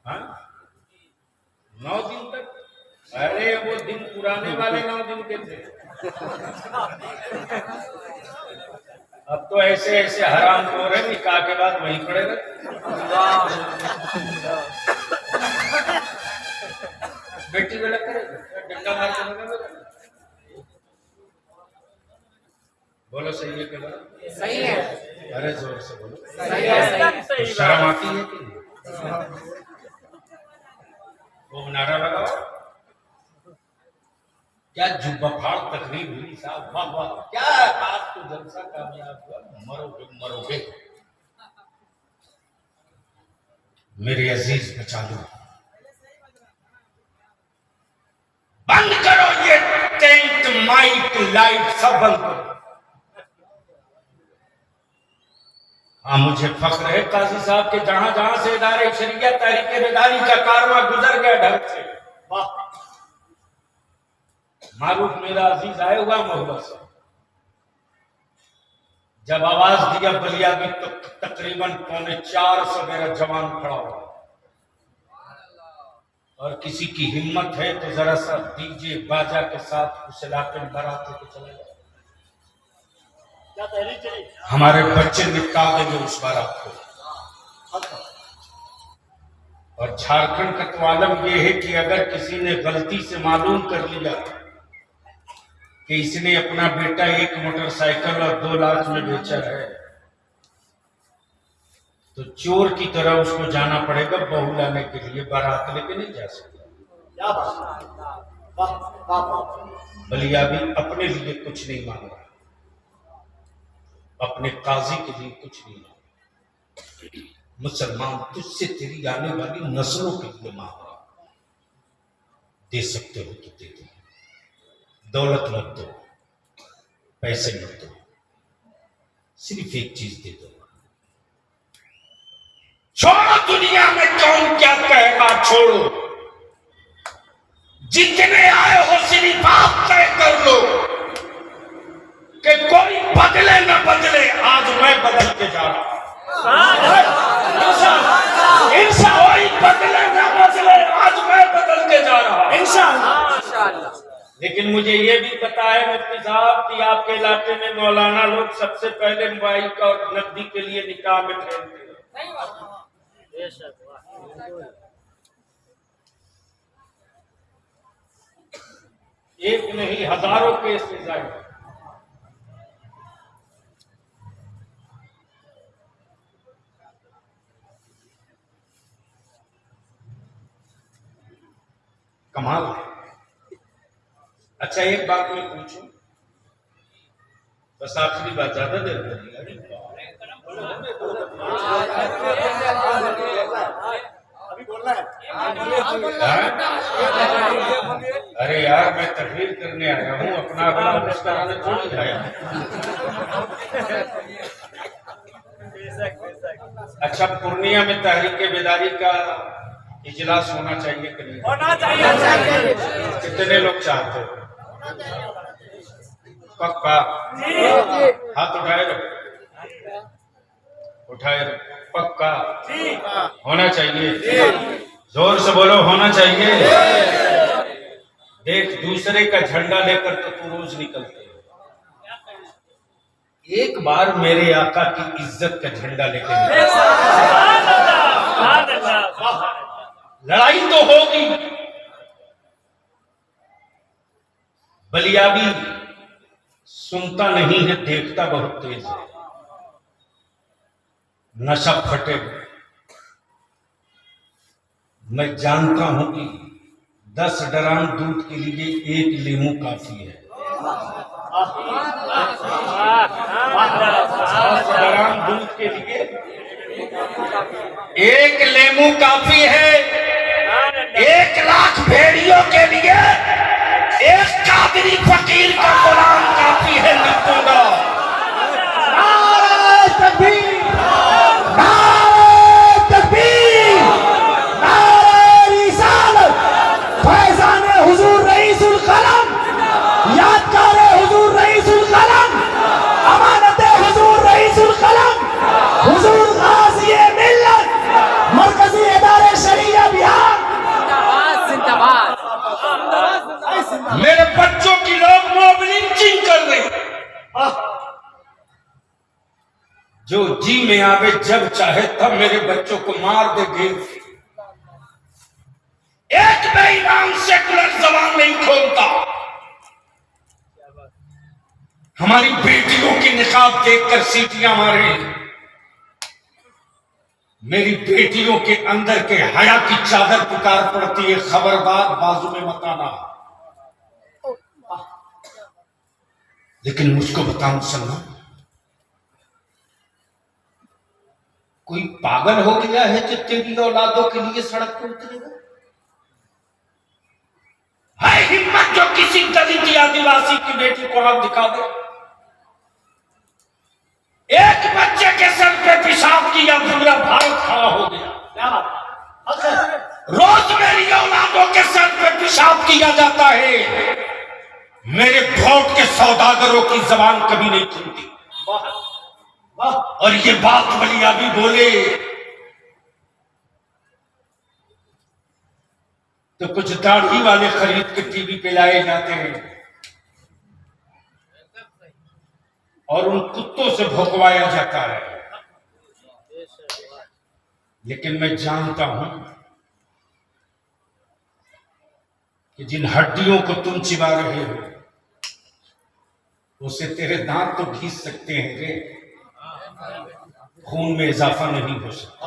हाँ? 9 दिन तक? अरे वो दिन पुराने वाले 9 दिन के थे। अब तो ऐसे ऐसे हराम हो रहे, निकाह के बाद वहीं पड़े रहे। बेटी गलत करेगा, डंडा मार के लगा। बोलो सही है क्या? सही है। अरे जोर से बोलो। सही शर्म आती है कि नहीं? वो नारा लगाओ। क्या जुब्बा फाड़ तकरीर हुई साहब, वाह वाह, क्या आज तो जलसा कामयाब हुआ, मरोगे मरोगे। मेरे अजीज बचा लो, बंद करो ये टेंट माइक लाइट सब बंद करो। हाँ, मुझे फख्र है काजी साहब के जहां जहां से इदारे शरिया तहरीक बेदारी का कारवां गुजर गया ढंग से। वाह, मारूफ मेरा अजीज आए हुआ मोहब्बत से, जब आवाज दिया बलियाबी तो तकरीबन 3:45 मेरा जवान खड़ा हुआ। और किसी की हिम्मत है तो जरा सा डीजे बाजा के साथ उस इलाके में बारात लेके चले जाए। क्या तहरीक चली? हमारे बच्चे निपटा देंगे उस बारात को। और झारखंड का तो आलम यह है कि अगर किसी ने गलती से मालूम कर लिया कि इसने अपना बेटा 1 मोटरसाइकिल और 2 लाख में बेचा है, तो चोर की तरह उसको जाना पड़ेगा बहू लाने के लिए, बारात लेके नहीं जा सकता। क्या बात? वाह वाह वाह। बलियाबी अपने लिए कुछ नहीं मांग रहा, अपने काजी के लिए कुछ नहीं मांग रहा। मुसलमान तुझसे तेरी आने वाली नस्लों के लिए मांग रहा। दे सकते हो तो दे दो, दौलत मत दो, पैसे मत दो, सिर्फ एक चीज दे दो। छोड़ो दुनिया में कौन क्या कहेगा, छोड़ो, जितने आए हो सिर्फ आप तय कर लो कि कोई बदले न बदले, आज मैं बदल के जा रहा हूं। कोई बदले न बदले, आज मैं बदल के जा रहा हूं इंशाअल्लाह। लेकिन मुझे ये भी पता है मुफ्ती साहब कि आपके इलाके में मौलाना लोग सबसे पहले बाइक और नकदी के लिए निकाह में ठहरते हैं। एक नहीं हजारों केसेस आए। कमाल है। अच्छा, एक बात मैं पूछूं, बस आखिरी बात, ज्यादा देर करेंगे। अभी बोलना है। अरे यार, मैं तकरीर करने आया हूँ, अपना अगला मुस्कुराने थोड़ी आया। अच्छा, पूर्णिया में तहरीक बेदारी का इजलास होना चाहिए कि नहीं? होना चाहिए। कितने लोग चाहते हो? पक्का? हाथ उठाए रखो, उठाए रखो। पक्का होना चाहिए। जोर से बोलो, होना चाहिए। देख, दूसरे का झंडा लेकर तो तू रोज निकलते हो, एक बार मेरे आका की इज्जत का झंडा लेकर लड़ाई तो होगी। बलियाबी सुनता नहीं है, देखता बहुत तेज है। नशा फटे, मैं जानता हूं कि 10 ड्राम दूध के लिए 1 लीमू काफी है। 10 ड्राम दूध के लिए 1 लीमू काफी है। 1 लाख भेड़ियों के लिए 1 कादरी फकीर का गुलाम काफी है। निपुंगा मेरे बच्चों की लोग मॉब लिंचिंग कर रहे हैं। जो जी में आवे, जब चाहे तब मेरे बच्चों को मार दे गिर। एक बेईमान सेकुलर जबान नहीं खोलता। हमारी बेटियों की निकाब देखकर सीटियां मारे, मेरी बेटियों के अंदर के हया की चादर पुकार पड़ती है, खबरदार बाजू में मत आना। लेकिन मुझको बताओ सलमान, कोई पागल हो गया है जो तेरी औलादों के लिए सड़क पर उतरेगा? है हिम्मत जो किसी दलित या आदिवासी की बेटी को हाथ दिखा दे? एक बच्चे के सर पे पेशाब किया, पूरा भारत खड़ा हो गया। क्या बात? रोज मेरी औलादों के सर पे पेशाब किया जाता है। मेरे वोट के सौदागरों की जबान कभी नहीं खुलती। वाह वाह। और ये बात बलिया भी बोले तो कुछ दाढ़ी वाले खरीद के टीवी पे लाए जाते हैं और उन कुत्तों से भोंकवाया जाता है। लेकिन मैं जानता हूं कि जिन हड्डियों को तुम चिबा रहे हो उसे तेरे दांत तो घीस सकते हैं रे, खून में इजाफा नहीं हो सकता।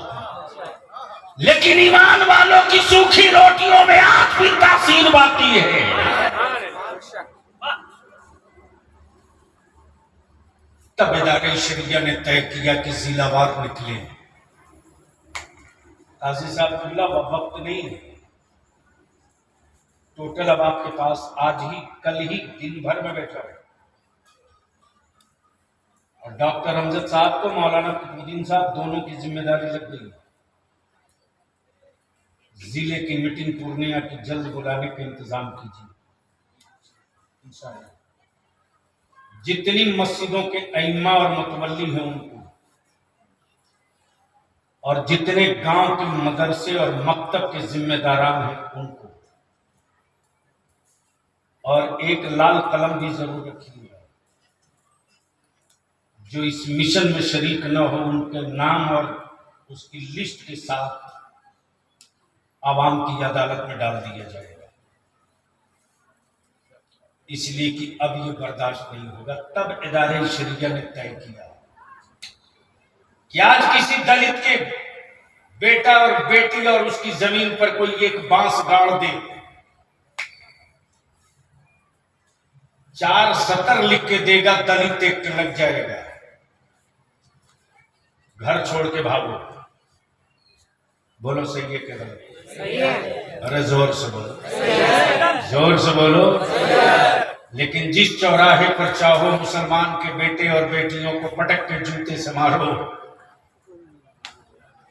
लेकिन ईमान वालों की सूखी रोटियों में आज भी तासीर बाकी है। तब इदारे शरिया ने तय किया कि जिलावार निकले। काजी साहब खुला वक्त नहीं है, टोटल अब आपके पास आज ही कल ही दिन भर में बैठा है। और डॉक्टर अमजद साहब को मौलाना कुतुबुद्दीन साहब दोनों की जिम्मेदारी लग गई। जिले की मीटिंग पूर्णिया की जल्द बुलाने का इंतजाम कीजिए इंशाअल्लाह। जितनी मस्जिदों के अइम्मा और मुतवल्ली हैं उनको, और जितने गांव के मदरसे और मकतब के जिम्मेदारान हैं उनको, और एक लाल कलम भी जरूर रखिएगा। जो इस मिशन में शरीक न हो उनके नाम और उसकी लिस्ट के साथ आवाम की अदालत में डाल दिया जाएगा, इसलिए कि अब ये बर्दाश्त नहीं होगा। तब इदारे शरिया ने तय किया कि आज किसी दलित के बेटा और बेटी और उसकी जमीन पर कोई एक बांस गाड़ दे, 4 सतर लिख के देगा, दलित एक्ट लग जाएगा, घर छोड़ के भागो। बोलो सही है क्या? सही है। अरे जोर से बोलो, जोर से बोलो। लेकिन जिस चौराहे पर चाहो मुसलमान के बेटे और बेटियों को पटक के जूते से मारो,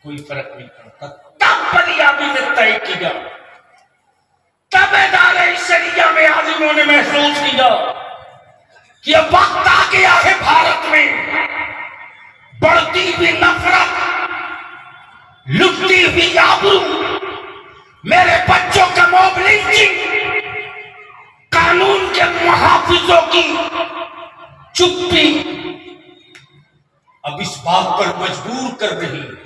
कोई फर्क नहीं पड़ता। तब बलियाबी ने तय किया, तब इदारे शरिया में आलिमों ने महसूस किया कि अब वक्त आ गया है भारत में बढ़ती हुई नफरत, लुटती हुई आबरू, मेरे बच्चों का मॉब लिंचिंग, कानून के मुहाफिजों की चुप्पी अब इस बात पर मजबूर कर रही है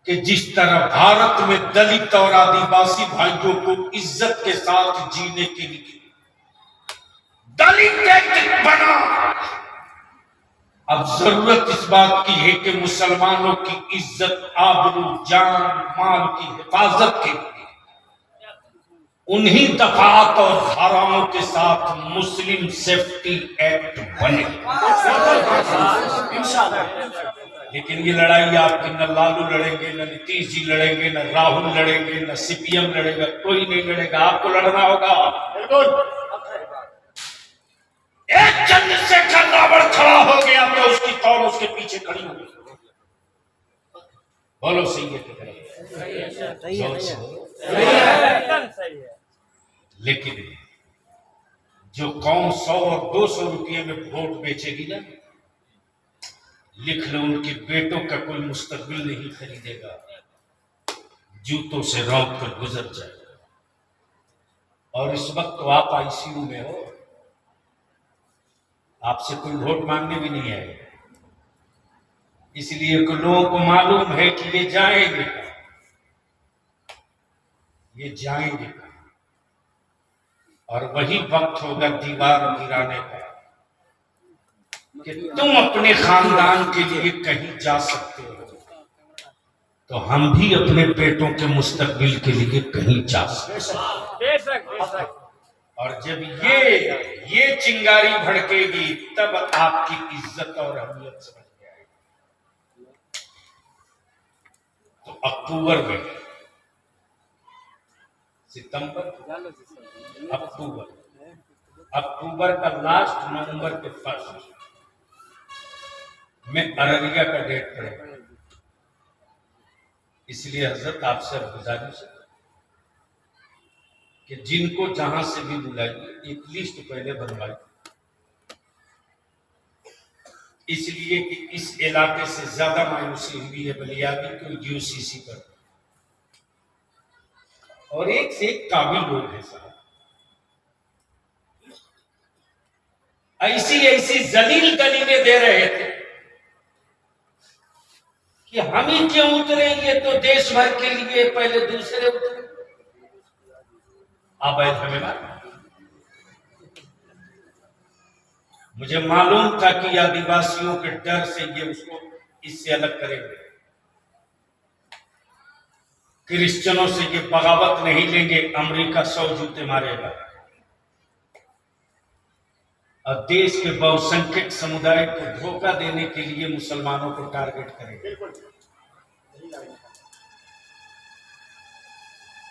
कि जिस तरह भारत में दलित और आदिवासी भाइयों को इज्जत के साथ जीने के लिए दलित एक्ट बना, अब जरूरत इस बात की है कि मुसलमानों की इज्जत, आबरू, जान, माल की हिफाजत के लिए उन्हीं दफात और धाराओं के साथ मुस्लिम सेफ्टी एक्ट बने। लेकिन ये लड़ाई आपकी न लालू लड़ेंगे, न नीतीश जी लड़ेंगे, न राहुल लड़ेंगे, न सीपीएम लड़ेगा, कोई नहीं लड़ेगा, आपको लड़ना होगा। एक चंद्रशेखर रावण खड़ा हो गया तो उसकी कौम उसके पीछे खड़ी हो गई। बोलो सही है। लेकिन जो कौम 100 और 200 रुपये में वोट बेचेगी ना, लिख लो उनके बेटों का कोई मुस्तकबिल नहीं खरीदेगा, जूतों से रौंद कर गुजर जाएगा। और इस वक्त तो आप आईसीयू में हो, आपसे कोई वोट मांगने भी नहीं आए, इसलिए लोगों को मालूम है कि ये जाएंगे कहां, ये जाएंगे कहां। और वही वक्त होगा दीवार गिराने का कि तुम अपने खानदान के लिए कहीं जा सकते हो, तो हम भी अपने बेटों के मुस्तकबिल के लिए कहीं जा सकते। बेशक और जब ये चिंगारी भड़केगी तब आपकी इज्जत और अहमियत समझ में आएगी। तो अक्टूबर में, सितंबर, अक्टूबर का लास्ट, नवंबर के फर्स्ट में अररिया का डेट पड़ेगा। इसलिए हजरत आपसे गुजारिश है कि जिनको जहां से भी बुलाइए एक लिस्ट पहले बनवाइए, इसलिए कि इस इलाके से ज्यादा मायूसी हुई है बलियाबी को यूसीसी पर, और एक से एक काबिल लोग हैं साहब। ऐसी जलील दलीलें दे रहे थे कि हम ही क्यों उतरेंगे, तो देश भर के लिए पहले दूसरे उतरे। अवैध हमें मुझे मालूम था कि आदिवासियों के डर से ये उसको इससे अलग करेंगे, क्रिश्चियनों से ये बगावत नहीं लेंगे, अमेरिका 100 जूते मारेगा। और देश के बहुसंख्यक समुदाय को धोखा देने के लिए मुसलमानों को टारगेट करेंगे।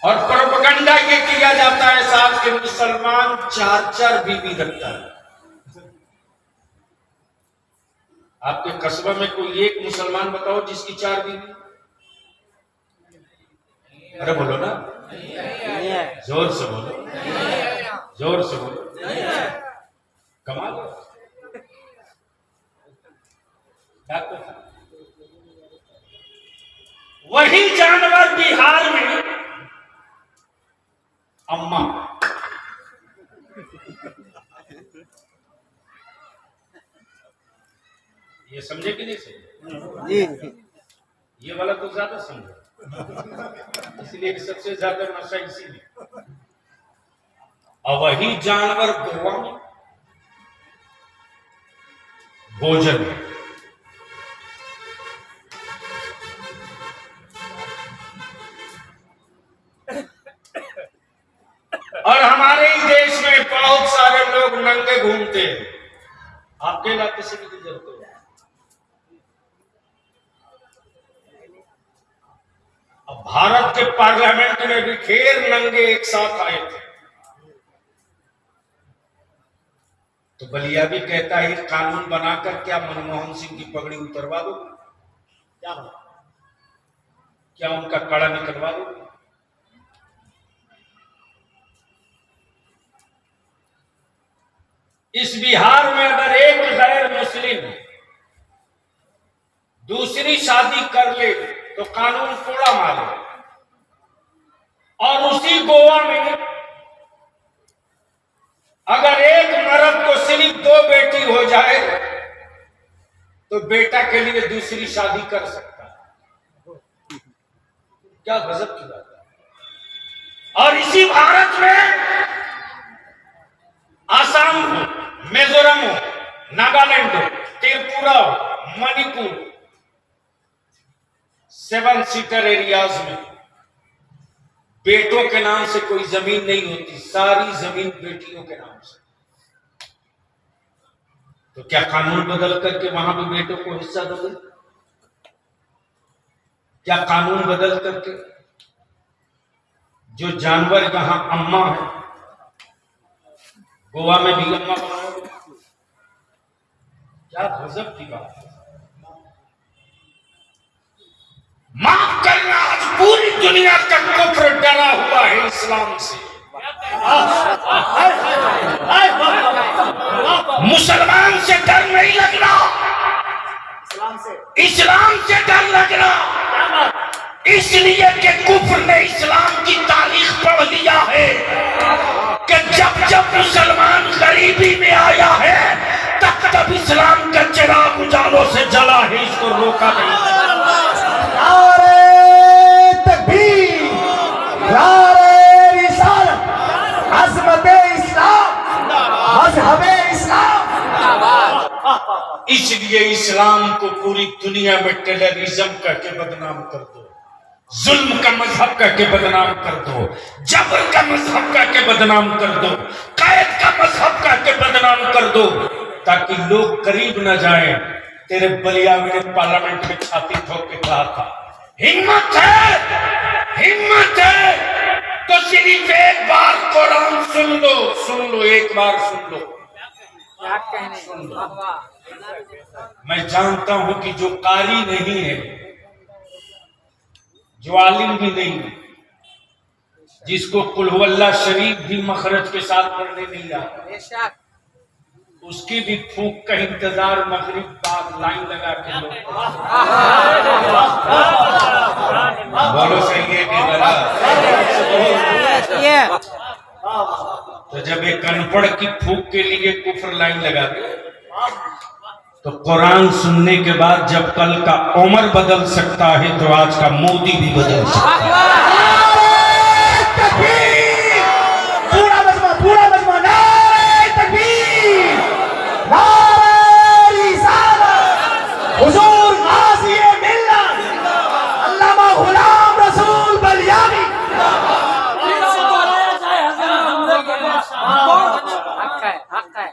और प्रोपेगेंडा ये किया जाता है साहब कि मुसलमान 4-4 बीवी रखता है। आपके कस्बे में कोई एक मुसलमान बताओ जिसकी 4 बीवी? अरे बोलो ना, जोर से बोलो, जोर से बोलो, कमाल है। डॉक्टर साहब, वही जानवर बिहार में अम्मा, ये समझे कि नहीं समझे? ये वाला तो ज्यादा समझे, इसलिए सबसे ज्यादा नशा इसी में। और वही जानवर गोवा में भोजन है। और हमारे ही देश में बहुत सारे लोग नंगे घूमते हैं। आपके इलाके से भी गुजरते हैं। अब भारत के पार्लियामेंट में भी ढेर नंगे एक साथ आए थे, तो बलिया भी कहता है कानून बनाकर क्या मनमोहन सिंह की पगड़ी उतरवा दो, क्या उनका कड़ा निकलवा दो? इस बिहार में अगर एक गैर मुस्लिम दूसरी शादी कर ले तो कानून कोड़ा मारे। और उसी गोवा में अगर एक मर्द को सिर्फ 2 बेटी हो जाए तो बेटा के लिए दूसरी शादी कर सकता है। क्या गजब की बात है। और इसी भारत में आसाम हो, मिजोरम हो, नागालैंड हो, त्रिपुरा हो, मणिपुर, 7 सीटर एरियाज में बेटों के नाम से कोई जमीन नहीं होती, सारी जमीन बेटियों के नाम से। तो क्या कानून बदल करके वहां भी बेटों को हिस्सा दोगे? क्या कानून बदल करके जो जानवर यहां अम्मा है गोवा में भी अम्मा बनाओगे? क्या गजब की बात है। माफ करना, आज पूरी दुनिया का कुफ्र डरा हुआ है इस्लाम से। मुसलमान से डर नहीं लग रहा, इस्लाम से डर लग रहा, इसलिए कि कुफ्र ने इस्लाम की तारीख पढ़ लिया है कि जब जब मुसलमान गरीबी में आया है तब तब इस्लाम का चिराग उजालों से जला है, इसको रोका नहीं। इसलिए इस्लाम को पूरी दुनिया में टेररिज्म करके बदनाम कर दो। जुल्म का मजहब करके बदनाम कर दो, जबर का मजहब करके बदनाम कर दो, कैद का मजहब करके बदनाम कर दो, ताकि लोग करीब न जाएं। तेरे बलिया ने पार्लियामेंट में छाती ठोक के कहा था, हिम्मत है तो सिर्फ एक बार कुरान सुन लो, एक बार सुन लो। मैं जानता हूं कि जो कारी नहीं है, जो आलिम भी नहीं है, जिसको कुल हुवल्लाह शरीफ भी मखरज के साथ पढ़ने नहीं आता, उसकी भी फूंक का इंतजार मगरिब बाद लाइन लगा के लो। बोलो सही है कि गलत? तो जब एक अनपढ़ की फूंक के लिए कुफर लाइन लगा दे, तो कुरान सुनने के बाद जब कल का उमर बदल सकता है, तो आज का मोदी भी बदल सकता है। पूरा मजमा नारे तकबीर, नारे रिसालत, हुजूर गाज़ी मिल्लत अल्लामा गुलाम रसूल बलियानी। हक है।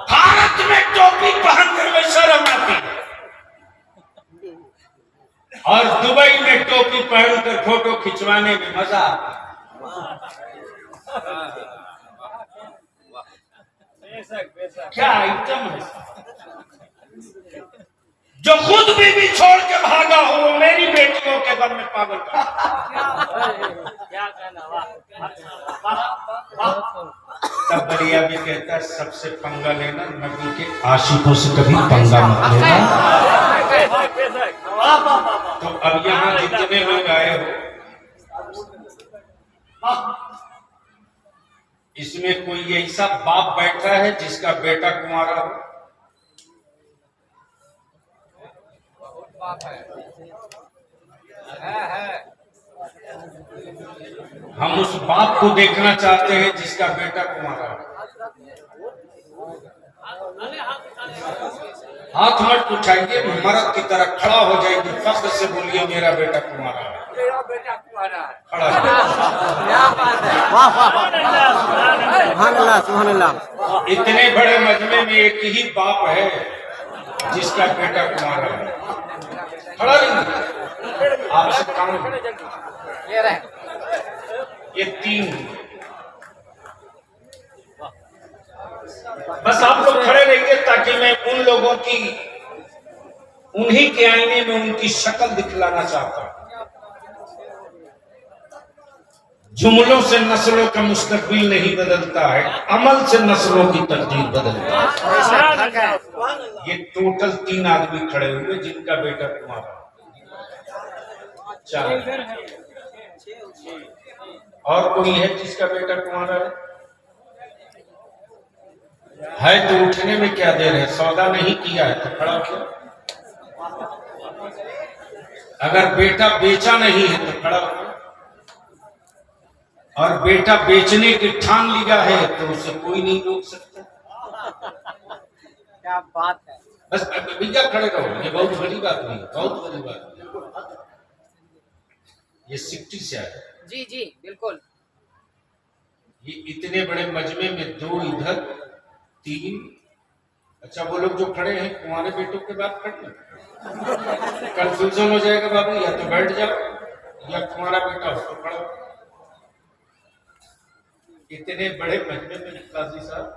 भारत में टोपी पहनने में शर्म आती, और दुबई में टोपी पहनकर फोटो खिंचवाने में मजा आता। क्या आइटम है? जो खुद बीवी छोड़ के भागा हो, वो मेरी बेटियों के दम में पागल कर। तब बलिया भी कहता है, सबसे पंगा लेना, नबी के आशिकों से कभी पंगा मत लेना। तो अब यहाँ जितने लोग आए हो, इसमें कोई ऐसा बाप बैठा है जिसका बेटा कुंवारा हो? हम उस बाप को देखना चाहते हैं जिसका बेटा कुंवारा हो। हाथ मत उठाइए, मर्द की तरह खड़ा हो जाएगी, फख्र से बोलिए मेरा बेटा कुंवारा है। खड़ा सुभान अल्लाह। इतने बड़े मजमे में एक ही बाप है जिसका बेटा कुंवारा है। खड़ा नहीं, आपसे काम ये 3, बस आप लोग खड़े रहिए ताकि मैं उन लोगों की, उन्हीं के आईने में उनकी शक्ल दिखलाना चाहता हूं। जुमलों से नस्लों का मुस्तकबिल नहीं बदलता है, अमल से नस्लों की तकदीर बदलता है। ये टोटल 3 आदमी खड़े हुए जिनका बेटा कुंवारा। 4 और कोई है जिसका बेटा कुंवारा है तो उठने में क्या देर है? सौदा नहीं किया है तो खड़ा हो। अगर बेटा बेचा नहीं है तो खड़ा हो, और बेटा बेचने की ठान लिया है तो उसे कोई नहीं रोक सकता। क्या बात है। बस भैया खड़े रहो, ये बहुत बड़ी बात नहीं, बहुत बड़ी बात नहीं। ये 60 से आया। जी बिल्कुल। ये इतने बड़े मजमे में 2 इधर 3, अच्छा वो लोग जो खड़े हैं तुम्हारे बेटों के बाद खड़े, कंफ्यूजन हो जाएगा बाबू, या तो बैठ जाओ या तुम्हारा बेटा हो तो खड़ा। इतने बड़े मजमे में काजी साहब,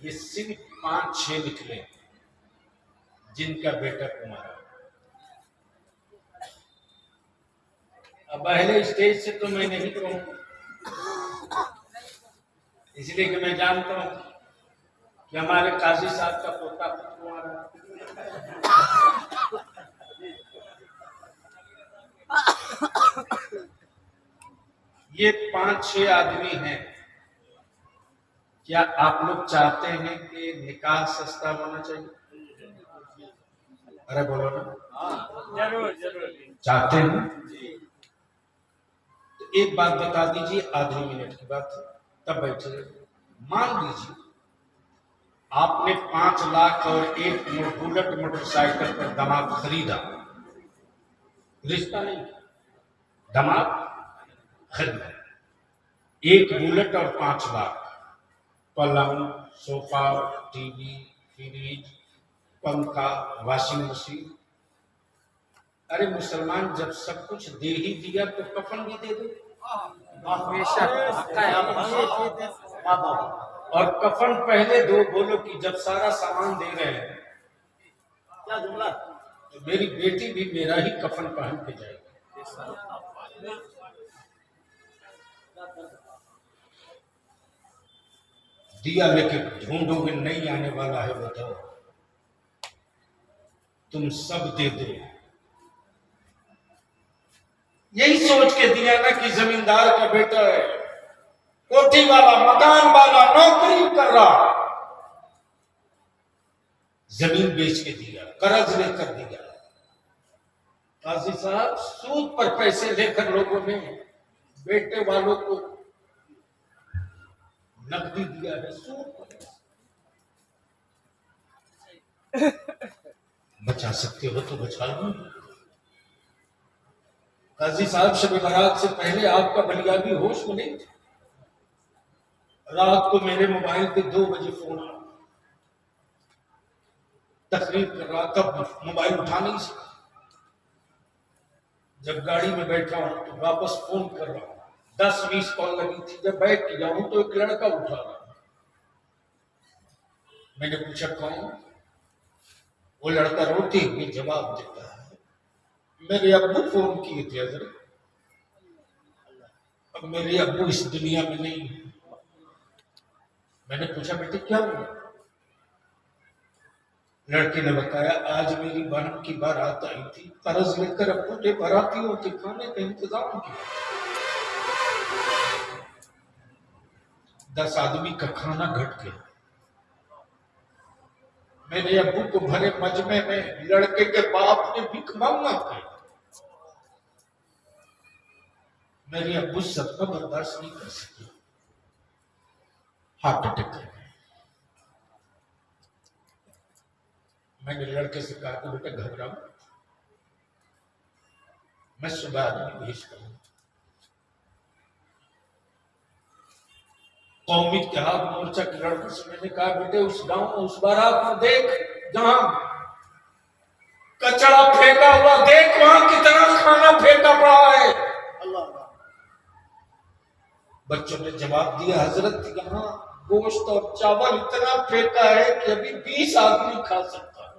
ये सिर्फ 5-6 निकले जिनका बेटा तुम्हारा। अब पहले स्टेज से तो मैं नहीं कहूँ, इसलिए कि मैं जानता हूं कि हमारे काजी साहब का पोता तुम्हारा। ये 5-6 आदमी हैं। क्या आप लोग चाहते हैं कि निकाह सस्ता होना चाहिए? अरे बोलो ना। जरूर चाहते हैं तो एक बात बता दीजिए, आधे मिनट की बात, तब बैठिए। मान लीजिए आपने 5 लाख और एक बुलेट मोटरसाइकिल पर दामाद खरीदा, रिश्ता नहीं, दामाद खरीदा। एक बुलेट और 5 लाख, पलंग, सोफा, टीवी, फ्रिज, पंखा, वॉशिंग मशीन। अरे मुसलमान जब सब कुछ दे ही दिया तो कफन भी दे दो। और कफन पहले दो, बोलो कि जब सारा सामान दे रहे हैं क्या जुमला? तो मेरी बेटी भी मेरा ही कफन पहन के जाएगी। दिया लेके ढूंढोगे नहीं आने वाला है, बताओ। तुम सब दे दो। यही सोच के दिया ना कि जमींदार का बेटा है, कोठी वाला, मकान वाला, नौकरी कर रहा, जमीन बेच के दिया, कर्ज लेकर दिया। काजी साहब सूद पर पैसे लेकर लोगों ने बेटे वालों को नकदी दिया है, सूद पर। बचा सकते हो तो बचा लो। काजी साहब शब बारात से पहले आपका बलियाबी होश में नहीं था। रात को मेरे मोबाइल पे 2 बजे फोन आया, तकरीर कर रहा था, मोबाइल उठा नहीं सका। जब गाड़ी में बैठा हूं तो वापस फोन कर रहा हूं, 10-20 कॉल लगी थी। जब बैठ के जाऊं तो एक लड़का उठा रहा। मैंने पूछा कौन? वो लड़का रोते हुए जवाब देता है, मेरे अब्बू फोन किए थे हजरत, अब मेरे अब्बू इस दुनिया में नहीं। मैंने पूछा बेटे क्या हुआ? लड़के ने बताया, आज मेरी बहन की बारात आई थी, कर्ज लेकर अब्बू ने बारातियों के खाने का इंतजाम किया। 10 आदमी का खाना घट गया। मेरे अब्बू को भरे मजमे में लड़के के बाप ने भिख मांगा था। मेरे अब्बू सदमा बर्दाश्त नहीं कर सके, हार्ट अटैक कर गए। मैंने लड़के से कहा कि बेटा घबराओ, मैं सुबह आदमी भेज करूंगा। कौमी इत्तेहाद मोर्चा के लड़कों से मैंने कहा, बेटे उस गांव में, उस बारात में देख जहां कचरा फेंका हुआ, देख वहां कितना खाना फेंका पड़ा है। बच्चों ने जवाब दिया, हजरत यहाँ गोश्त और चावल इतना फेंका है कि अभी 20 आदमी खा सकता है।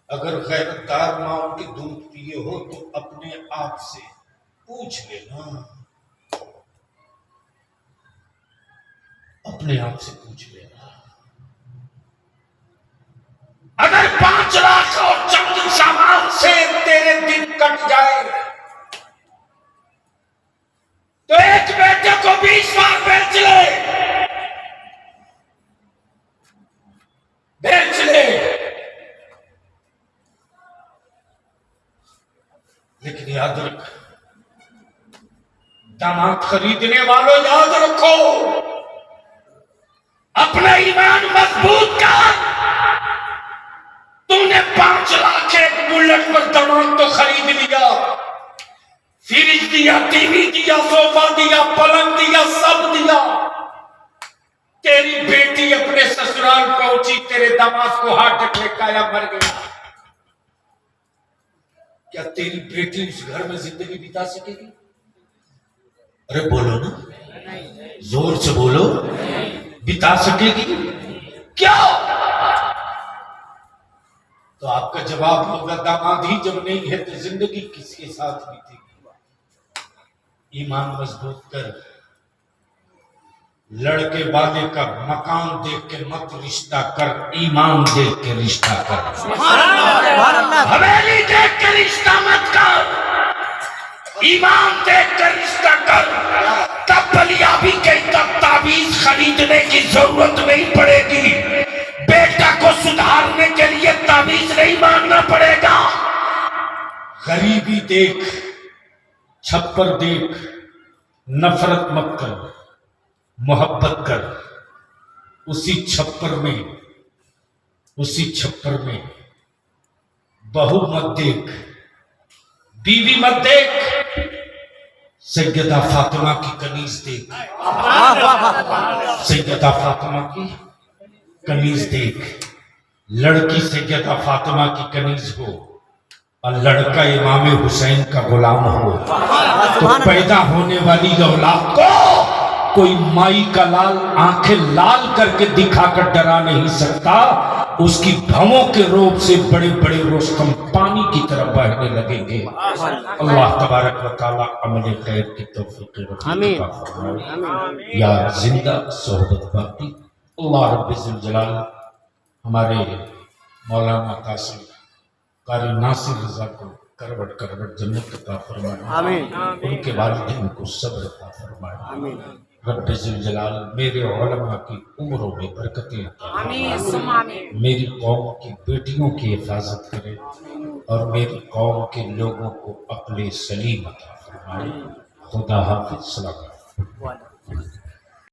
अगर गैरतदार माओ के दूध पिए हो तो अपने आप से पूछ लेना, अपने आप से पूछ लेना। अगर 5 लाख और चंद सामान से तेरे दिन कट जाए तो एक बेटे को 20 बार बेच ले, बेच ले। लेकिन याद रख, दामाद खरीदने वालों याद रखो, अपना ईमान मजबूत कर। तूने 5 लाख एक बुलेट पर दामाद तो खरीद लिया, फ्रिज दिया, टीवी दिया, सोफा दिया, पलंग दिया, सब दिया। तेरी बेटी अपने ससुराल पहुंची, तेरे दामाद को हार्ट अटैक आया, मर गया। क्या तेरी बेटी उस घर में जिंदगी बिता सकेगी? अरे बोलो ना, जोर से बोलो, बिता सकेगी क्या? तो आपका जवाब होगा, दामाद ही जब नहीं है तो जिंदगी किसके साथ बीतेगी? ईमान मजबूत कर। लड़के वाले का मकान देख के मत रिश्ता कर, ईमान देख के रिश्ता कर। हवेली देख के रिश्ता मत कर, ईमान देख कर रिश्ता कर। तब बलियाबी के तब ताबीज खरीदने की जरूरत नहीं पड़ेगी। बेटा को सुधारने के लिए ताबीज नहीं मांगना पड़ेगा। गरीबी देख, छप्पर देख, नफरत मत कर। मोहब्बत कर, उसी छप्पर में बहू मत देख, बीवी मत देख, सैयदा फातिमा की कनीज देख, सैयदा फातिमा की कनीज देख। लड़की सैयदा फातिमा की कनीज हो और लड़का इमाम हुसैन का गुलाम हो, तो पैदा होने वाली औलाद को कोई माई का लाल आंखें लाल करके दिखाकर डरा नहीं सकता। उसकी भवों के रोब से बड़े बड़े रोस्तम पानी की तरह बहने लगेंगे। अल्लाह तबारक व तआला अमल खैर की तौफीक अता फरमाए। या जिंदा सोहबत बाकी। अल्लाह रब्बुल इज्जत जलाल हमारे मौलाना कासिम कारी नासिर रजा को करवट करवट जन्नत अता फरमाए। आमीन। उनके वालिदैन को सब्र अता फरमाए। आमीन। रब्बे जुल जलाल मेरे उलमा की उम्रों में बरकतें अता फरमाए। मेरी कौम की बेटियों की हिफाजत करे और मेरी कौम के लोगों को अक्ल सलीम अता फरमाए। खुदा हाफिज। सलाम।